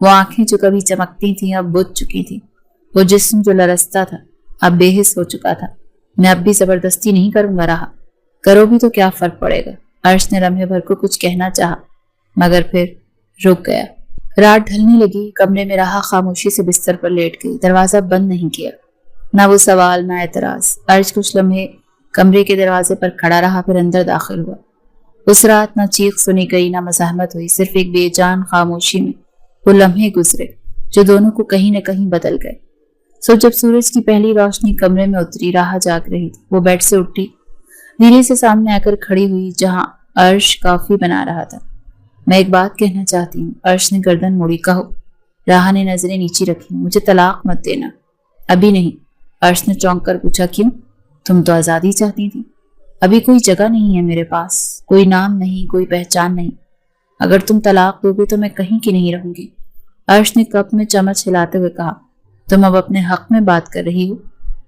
وہ آنکھیں جو کبھی چمکتی تھیں اب بجھ چکی تھیں۔ وہ جسم جو لرزتا تھا اب بے حس ہو چکا تھا۔ میں اب بھی زبردستی نہیں کروں گا راحہ۔ کرو بھی تو کیا فرق پڑے گا؟ عرش نے لمحے بھر کو کچھ کہنا چاہا مگر پھر رک گیا۔ رات ڈھلنے لگی۔ کمرے میں راحہ خاموشی سے بستر پر لیٹ گئی، دروازہ بند نہیں کیا۔ نہ وہ سوال نہ اعتراض۔ عرش کچھ لمحے کمرے کے دروازے پر کھڑا رہا، پھر اندر داخل ہوا۔ اس رات نہ چیخ سنی گئی نہ مزاحمت ہوئی، صرف ایک بے جان خاموشی میں وہ لمحے گزرے جو دونوں کو کہیں نہ کہیں بدل گئے۔ جب سورج کی پہلی روشنی کمرے میں اتری، راحہ جاگ رہی تھی۔ وہ بیڈ سے اٹھی، دھیرے سے سامنے آ کر کھڑی ہوئی جہاں عرش کافی بنا رہا تھا۔ میں ایک بات کہنا چاہتی ہوں۔ عرش نے گردن موڑی۔ کہو۔ راحہ نے نظریں نیچی رکھی۔ مجھے طلاق مت دینا۔ ابھی نہیں۔ عرش نے چونک کر پوچھا، کیوں؟ تم تو آزادی چاہتی تھی۔ ابھی کوئی جگہ نہیں ہے میرے پاس، کوئی نام نہیں، کوئی پہچان نہیں۔ اگر تم طلاق دو گے تو میں کہیں کی نہیں رہوں گی۔ عرش نے کپ میں چمچ ہلاتے ہوئے کہا، تم اب اپنے حق میں بات کر رہی ہو؟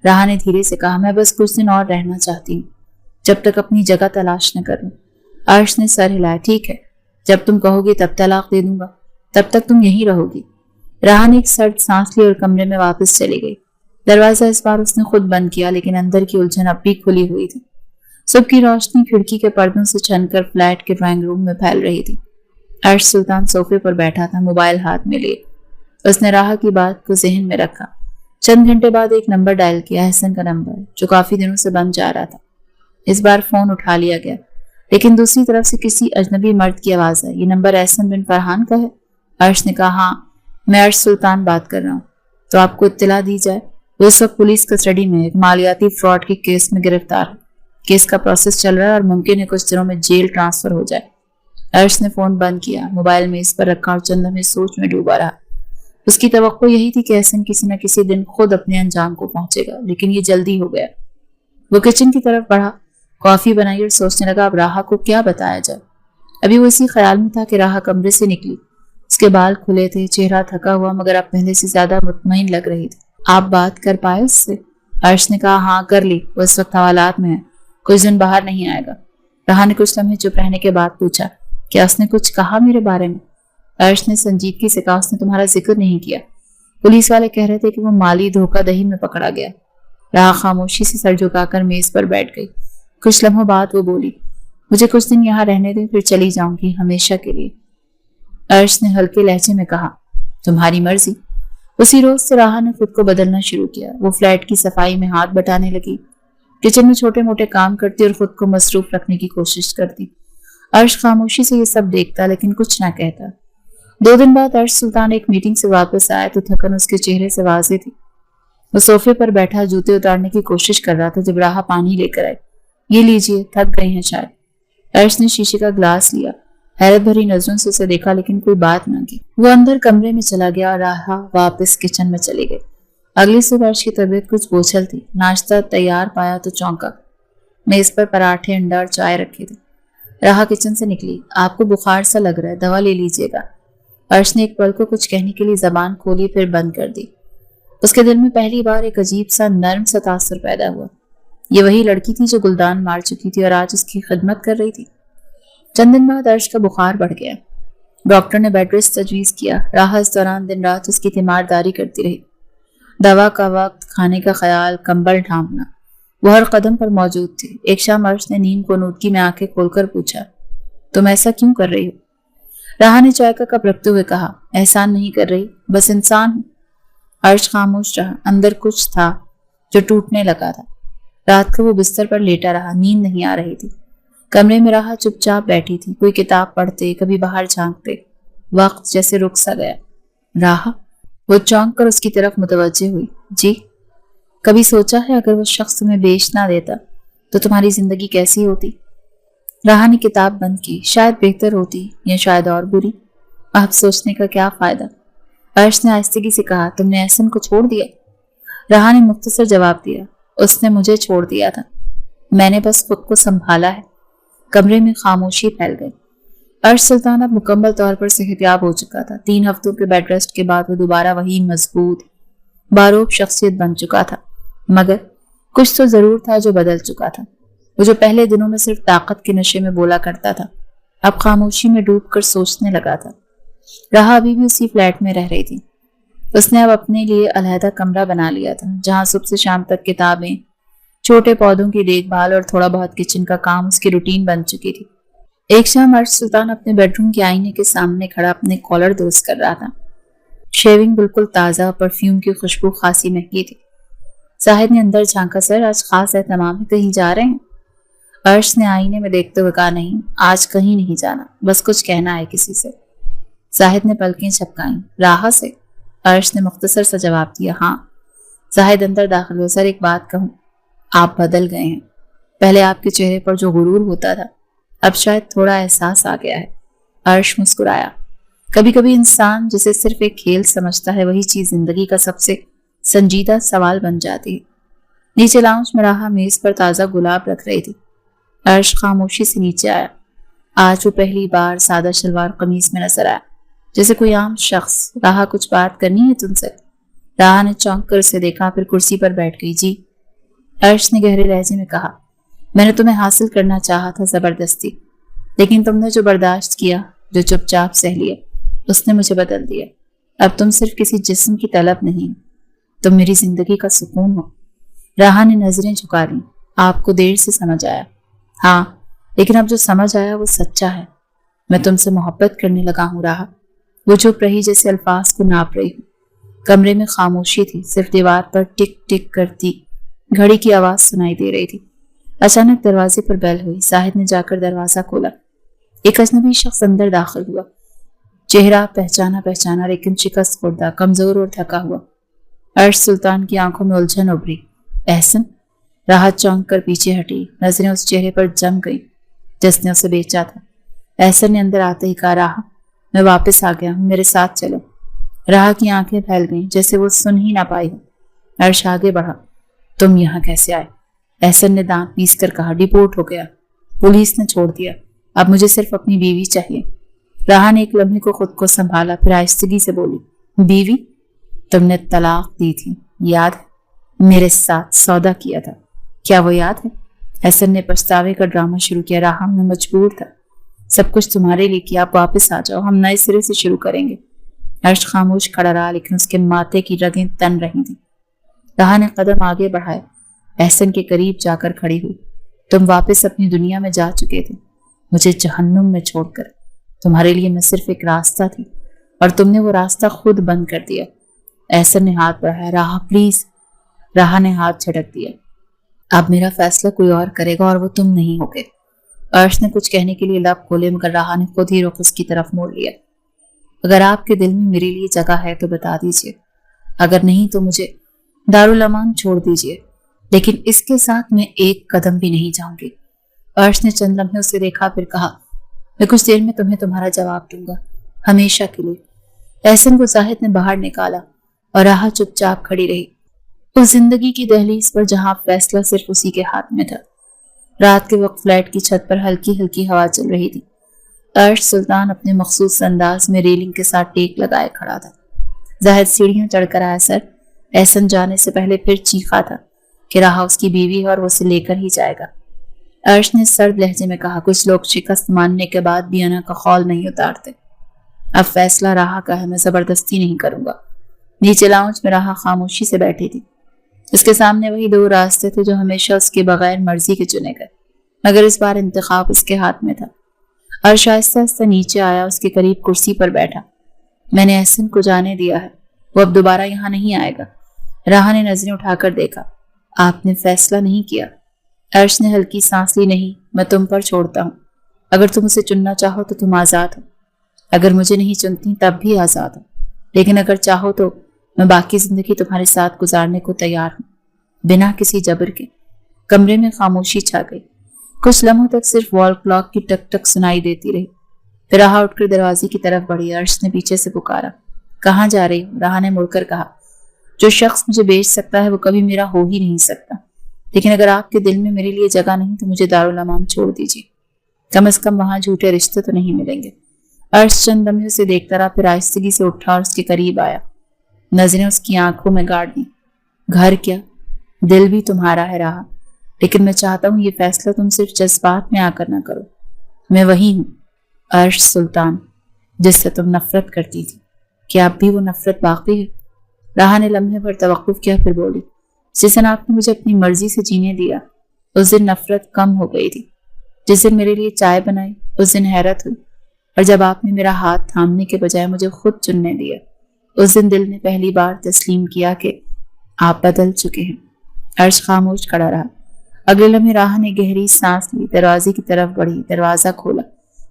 راحہ نے دھیرے سے کہا، میں بس کچھ دن اور رہنا چاہتی ہوں، جب تک اپنی جگہ تلاش نہ کروں۔ عرش نے سر ہلایا، ٹھیک ہے، جب تم کہو گی تب طلاق دے دوں گا، تب تک تم یہیں رہو گی۔ راحہ نے ایک سرد سانس لی اور کمرے میں واپس چلی گئی۔ دروازہ اس بار اس نے خود بند کیا، لیکن اندر کی الجھن اب بھی کھلی ہوئی تھی۔ صبح کی روشنی کھڑکی کے پردوں سے چھن کر فلیٹ کے ڈرائنگ روم میں پھیل رہی تھی۔ عرش سلطان صوفے پر بیٹھا تھا، موبائل ہاتھ میں لیے۔ اس نے راحہ کی بات کو ذہن میں رکھا۔ چند گھنٹے بعد ایک نمبر ڈائل کیا، احسن کا نمبر، جو کافی دنوں سے بند جا رہا تھا۔ اس بار فون اٹھا لیا گیا، لیکن دوسری طرف سے کسی اجنبی مرد کی آواز ہے۔ یہ نمبر احسن بن فرحان کا ہے؟ عرش نے کہا، ہاں، میں عرش سلطان بات کر رہا ہوں۔ تو آپ کو اطلاع دی جائے، وہ اس وقت پولیس کسٹڈی میں ایک مالیاتی فراڈ کے کیس میں گرفتار ہے۔ کیس کا پروسیس چل رہا ہے اور ممکن ہے کچھ دنوں میں جیل ٹرانسفر ہو جائے۔ عرش نے فون بند کیا، موبائل میز پر رکھا اور چند لمحے سوچ میں ڈوبا رہا۔ اس کی توقع یہی تھی کہ احسن کسی نہ کسی دن خود اپنے انجام کو پہنچے گا، لیکن یہ جلدی ہو گیا۔ وہ کچن کی طرف بڑھا، کافی بنائی اور سوچنے لگا اب راحہ کو کیا بتایا جائے۔ ابھی وہ اسی خیال میں تھا کہ راحہ کمرے سے نکلی۔ اس کے بال کھلے تھے، چہرہ تھکا ہوا مگر اب پہلے سے زیادہ مطمئن لگ رہی تھی۔ آپ بات کر پائے اس سے؟ عرش نے کہا، ہاں کر لی، وہ اس وقت حوالات میں ہے، کچھ دن باہر نہیں آئے گا۔ راحہ نے کچھ لمحے چپ رہنے کے بعد پوچھا، کیا اس نے کچھ کہا میرے بارے میں؟ عرش نے سنجیدگی سے کہا، اس نے تمہارا ذکر نہیں کیا۔ پولیس والے کہہ رہے تھے کہ وہ مالی دھوکہ دہی میں پکڑا گیا۔ راحہ خاموشی سے سر جھکا کر میز پر بیٹھ گئی۔ کچھ لمحوں بعد وہ بولی، مجھے کچھ دن یہاں رہنے دیں، پھر چلی جاؤں گی ہمیشہ کے لیے۔ عرش نے ہلکے لہجے میں کہا، تمہاری مرضی۔ اسی روز سے راحہ نے خود کو بدلنا شروع کیا۔ وہ فلیٹ کی صفائی میں ہاتھ بٹانے لگی، کچن میں چھوٹے موٹے کام کرتی اور خود کو مصروف رکھنے کی کوشش کرتی۔ عرش خاموشی سے یہ سب دیکھتا لیکن کچھ نہ کہتا۔ 2 دن بعد عرش سلطان ایک میٹنگ سے واپس آیا تو تھکن اس کے چہرے سے واضح تھی۔ وہ صوفے پر بیٹھا جوتے اتارنے کی کوشش کر رہا تھا جب راحہ پانی لے کر آئے۔ یہ لیجئے، تھک گئی ہیں شاید۔ عرش نے شیشے کا گلاس لیا، حیرت بھری نظروں سے اسے دیکھا لیکن کوئی بات نہ کی۔ وہ اندر کمرے میں چلا گیا اور راحہ واپس کچن میں چلی گئی۔ اگلی صبح عرش کی طبیعت کچھ بوچھل تھی۔ ناشتہ تیار پایا تو چونکا۔ میز پر پراٹھے، انڈا اور چائے رکھے تھے۔ راحہ کچن سے نکلی، آپ کو بخار سا لگ رہا ہے، دوا لے لیجئے گا۔ عرش نے ایک پل کو کچھ کہنے کے لیے زبان کھولی پھر بند کر دی۔ اس کے دل میں پہلی بار ایک عجیب سا نرم سا تاثر پیدا ہوا۔ یہ وہی لڑکی تھی جو گلدان مار چکی تھی اور آج اس کی خدمت کر رہی تھی۔ چند دن بعد عرش کا بخار بڑھ گیا۔ ڈاکٹر نے بیڈ ریسٹ تجویز کیا۔ راحہ اس دوران دن رات اس کی تیمارداری کرتی رہی۔ دوا کا وقت، کھانے کا خیال، کمبل ڈھانپنا، وہ ہر قدم پر موجود تھی۔ ایک شام عرش نے نیند کو نودگی میں آنکھیں کھول کر پوچھا، تم ایسا کیوں کر رہی ہو؟ راحہ نے چائے کا کپ رکھتے ہوئے کہا، احسان نہیں کر رہی، بس انسان ہوں۔ عرش خاموش رہا۔ اندر کچھ تھا جو ٹوٹنے لگا تھا۔ رات کو وہ بستر پر لیٹا رہا، نیند نہیں آ رہی تھی۔ کمرے میں راحہ چپ چاپ بیٹھی تھی، کوئی کتاب پڑھتے، کبھی باہر جھانکتے۔ وقت جیسے رک سا گیا۔ راحہ، وہ چونک کر اس کی طرف متوجہ ہوئی۔ جی؟ کبھی سوچا ہے اگر وہ شخص تمہیں بیچ نہ دیتا تو تمہاری زندگی کیسی ہوتی؟ راحہ نے کتاب بند کی، شاید بہتر ہوتی یا شاید اور بری۔ आप सोचने का क्या फायदा, अर्श ने आहिस्तगी से कहा। तुमने एहसन को छोड़ दिया? राहा ने मुख्तसर जवाब दिया। उसने मुझे छोड़ दिया था, मैंने बस खुद को संभाला है। कमरे में खामोशी फैल गई। अर्श सुल्तान अब मुकम्मल तौर पर सेहतियाब हो चुका था। 3 हफ्तों के बेड रेस्ट के बाद वो दोबारा वही मजबूत बारूब शख्सियत बन चुका था, मगर कुछ तो जरूर था जो बदल चुका था। वो जो पहले दिनों में सिर्फ ताकत के नशे में बोला करता था, अब खामोशी में डूबकर सोचने लगा था। राहा अभी भी उसी फ्लैट में रह रही थी। उसने अब अपने लिए अलहदा कमरा बना लिया था, जहां सुबह से शाम तक किताबें, छोटे पौधों की देखभाल और थोड़ा बहुत किचन का काम उसकी रूटीन बन चुकी थी। एक शाम अर्श सुल्तान अपने बेडरूम के आईने के सामने खड़ा अपने कॉलर दुरुस्त कर रहा था। शेविंग बिल्कुल ताज़ा, परफ्यूम की खुशबू खासी महकी थी। साहिद ने अंदर झांका। सर, आज खास एहतमाम है, कहीं जा रहे हैं? अर्श ने आईने में देखते हुए कहा, नहीं, आज कहीं नहीं जाना, बस कुछ कहना है किसी से। साहिद ने पलकें झपकाईं। राहा से? अर्श ने मुख्तसर सा जवाब दिया। हाँ। साहिद अंदर दाखिल हुए। सर, एक बात कहूं, आप बदल गए हैं। पहले आपके चेहरे पर जो गुरूर होता था, अब शायद थोड़ा एहसास आ गया है। अर्श मुस्कुराया। कभी कभी इंसान जिसे सिर्फ एक खेल समझता है, वही चीज जिंदगी का सबसे संजीदा सवाल बन जाती है। नीचे लाउंज में राहा मेज पर ताजा गुलाब रख रही थी। अर्श खामोशी से नीचे आया। आज वो पहली बार सादा शलवार कमीज में नजर आया, जैसे कोई आम शख्स। राहा, कुछ बात करनी है तुमसे? राहा ने चौंक कर उसे देखा, फिर कुर्सी पर बैठ गई। जी। अर्श ने गहरे लहजे में कहा, मैंने तुम्हें हासिल करना चाहा था जबरदस्ती, लेकिन तुमने जो बर्दाश्त किया, जो चुपचाप सह लिया, उसने मुझे बदल दिया। अब तुम सिर्फ किसी जिस्म की तलब नहीं, तुम मेरी जिंदगी का सुकून हो। राहा ने नजरें झुका ली। आपको देर से समझ आया। हाँ, लेकिन अब जो समझ आया वो सच्चा है। मैं तुमसे मोहब्बत करने लगा हूँ राहा। वो चुप रही, जैसे अल्फाज को नाप रही हूँ। कमरे में खामोशी थी, सिर्फ दीवार पर टिक टिक करती घड़ी की आवाज सुनाई दे रही थी। अचानक दरवाजे पर बेल हुई। साहिद ने जाकर दरवाजा खोला। एक अजनबी शख्स अंदर दाखिल हुआ। चेहरा पहचाना पहचाना, लेकिन शिकस्त खुर्दा, कमजोर और थका हुआ। अर्श सुल्तान की आंखों में उलझन उभरी। एहसन? राहत चौंक कर पीछे हटी। नजरें उस चेहरे पर जम गई जिसने उसे बेचा था। एहसन ने अंदर आते ही कहा, राहा, मैं वापस आ गया हूँ, मेरे साथ चलो। राहा की आंखें फैल गईं, जैसे वो सुन ही ना पाई हो। अर्श आगे बढ़ा। तुम यहाँ कैसे आए? एहसन ने दांत पीस कर कहा, डिपोर्ट हो गया, पुलिस ने छोड़ दिया, अब मुझे सिर्फ अपनी बीवी चाहिए। राहा ने एक लम्हे को खुद को संभाला, फिर आहिस्तगी से बोली, बीवी? तुमने तलाक दी थी, याद है? मेरे साथ सौदा किया था, क्या वो याद है? एहसन ने पछतावे का ड्रामा शुरू किया। राहा, मैं मजबूर था, सब कुछ तुम्हारे लिए किया, आप वापस आ जाओ, हम नए सिरे से शुरू करेंगे। अर्श खामोश खड़ा रहा, लेकिन उसके माथे की रगें तन रही थी। राहा ने कदम आगे बढ़ाए, एहसन के करीब जाकर खड़ी हुई। तुम वापस अपनी दुनिया में जा चुके थे, मुझे जहन्नुम में छोड़कर। तुम्हारे लिए मैं सिर्फ एक रास्ता थी, और तुमने वो रास्ता खुद बंद कर दिया। एहसन ने हाथ बढ़ाया। राहा, प्लीज। राहा ने हाथ झटक दिया। अब मेरा फैसला कोई और करेगा, और वो तुम नहीं होगे। अर्श ने कुछ कहने के लिए लब खोले, मगर राहा ने खुद ही रुख उसकी तरफ मोड़ लिया। अगर आपके दिल में मेरे लिए जगह है तो बता दीजिए, अगर नहीं तो मुझे दारुल अमान छोड़ दीजिए, लेकिन इसके साथ मैं एक कदम भी नहीं जाऊंगी। अर्श ने चंद लम्हे उसे देखा, फिर कहा, मैं कुछ देर में तुम्हें तुम्हारा जवाब दूंगा, हमेशा के लिए। एहसन को जाहिद ने बाहर निकाला और राहा चुपचाप खड़ी रही, उस जिंदगी की दहलीज पर जहां फैसला सिर्फ उसी के हाथ में था। रात के वक्त फ्लैट की छत पर हल्की हल्की हवा चल रही थी। अर्श सुल्तान अपने मखसूस अंदाज में रेलिंग के साथ टेक लगाए खड़ा था। जाहिद सीढ़ियां चढ़कर आया। सर, एहसन जाने से पहले फिर चीखा था कि राहा उसकी बीवी है और वो उसे लेकर ही जाएगा। अर्श ने सर्द लहजे में कहा, कुछ लोग शिकस्त मानने के बाद भी अना का खौल नहीं उतारते। अब फैसला राहा का है, मैं जबरदस्ती नहीं करूंगा। नीचे लाउंज में राहा खामोशी से बैठी थी। इसके सामने वही दो रास्ते थे जो हमेशा उसके बगैर मर्जी के चुने गए, मगर इस बार इंतखाब उसके हाथ में था। अर्श आहिस्ता आहिस्ता नीचे आया, उसके करीब कुर्सी पर बैठा। मैंने एहसन को जाने दिया है, वो अब दोबारा यहाँ नहीं आएगा। राहा ने नजरें उठाकर देखा। आपने फैसला नहीं किया। अर्श ने हल्की सांस ली। नहीं, मैं तुम पर छोड़ता हूँ। अगर तुम उसे चुनना चाहो तो तुम आजाद हो, अगर मुझे नहीं चुनती तब भी आजाद हो, लेकिन अगर चाहो तो मैं बाकी जिंदगी तुम्हारे साथ गुजारने को तैयार हूँ, बिना किसी जबर के। कमरे में खामोशी छा गई। कुछ लम्हों तक सिर्फ वॉल क्लॉक की टक टक सुनाई देती रही। پھر راہا اٹھ کر دروازے کی طرف بڑھی۔ عرش نے پیچھے سے پکارا، کہاں جا رہی ہو؟ راہا نے مڑ کر کہا، جو شخص مجھے بیچ سکتا ہے وہ کبھی میرا ہو ہی نہیں سکتا، لیکن اگر آپ کے دل میں میرے لیے جگہ نہیں تو مجھے دارالامام چھوڑ دیجیے، کم از کم وہاں جھوٹے رشتے تو نہیں ملیں گے۔ عرش چند لمحے اسے دیکھتا رہا، پھر آہستگی سے اٹھا اور اس کے قریب آیا، نظریں اس کی آنکھوں میں گاڑ دیں۔ گھر کیا، دل بھی تمہارا ہے راہا، لیکن میں چاہتا ہوں یہ فیصلہ تم صرف جذبات میں آ کر نہ کرو۔ میں وہی ہوں، عرش سلطان، جس سے تم نفرت کرتی تھی، کیا اب بھی وہ نفرت باقی ہے؟ راہا نے لمحے پر توقف کیا، پھر بولی، جس دن آپ نے مجھے اپنی مرضی سے جینے دیا اس دن نفرت کم ہو گئی تھی، جس دن میرے لیے چائے بنائی اس دن حیرت ہوئی، اور جب آپ نے میرا ہاتھ تھامنے کے بجائے مجھے خود چننے دیا اس دن دل نے پہلی بار تسلیم کیا کہ آپ بدل چکے ہیں۔ عرش خاموش کھڑا رہا۔ اگلے لمحے راہا نے گہری سانس لی، دروازے کی طرف بڑھی، دروازہ کھولا۔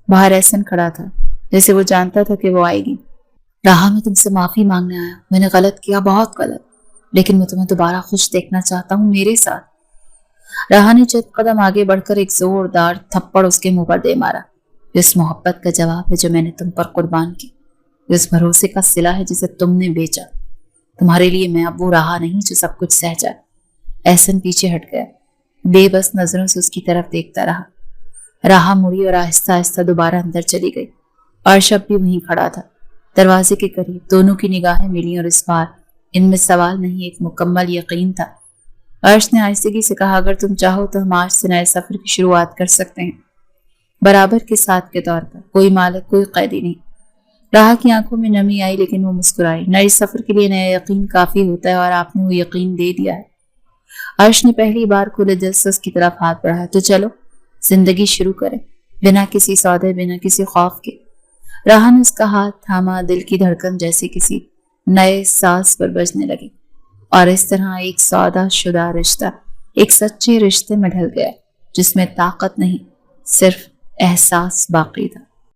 باہر احسن کھڑا تھا، جیسے وہ جانتا تھا کہ وہ آئے گی۔ راہا، میں تم سے معافی مانگنے آیا، میں نے غلط کیا، بہت غلط، لیکن میں تمہیں دوبارہ خوش دیکھنا چاہتا ہوں میرے ساتھ۔ راہا نے چند قدم آگے بڑھ کر ایک زوردار تھپڑ اس کے منہ پر دے مارا۔ اس محبت کا جواب ہے جو میں نے تم پر قربان کی، اس بھروسے کا صلہ ہے جسے تم نے بیچا۔ تمہارے لیے میں اب وہ راہا نہیں جو سب کچھ سہ جائے۔ احسن پیچھے ہٹ گیا، بے بس نظروں سے اس کی طرف دیکھتا رہا۔ راہا مڑی اور آہستہ آہستہ دوبارہ اندر چلی گئی۔ عرش اب بھی وہیں کھڑا تھا، دروازے کے قریب۔ دونوں کی نگاہیں ملی اور اس بار ان میں سوال نہیں، ایک مکمل یقین تھا۔ عرش نے آہستگی سے کہا، اگر تم چاہو تو ہم آج سے نئے سفر کی شروعات کر سکتے ہیں، برابر کے ساتھ کے طور پر، کوئی مالک، کوئی قیدی نہیں۔ راہا کی آنکھوں میں نمی آئی لیکن وہ مسکرائی۔ نئے سفر کے لیے نیا یقین کافی ہوتا ہے اور آپ نے وہ یقین دے دیا ہے۔ عرش نے پہلی بار کھلے دل سے اس کی طرف ہاتھ بڑھایا، تو چلو زندگی شروع کریں، بنا کسی سودے، بنا کسی خوف کے۔ راہا نے اس کا ہاتھ تھاما، دل کی دھڑکن جیسے کسی نئے ساز پر بجنے لگی، اور اس طرح ایک سودا شدہ رشتہ ایک سچے رشتے میں ڈھل گیا جس میں طاقت نہیں، صرف احساس باقی تھا۔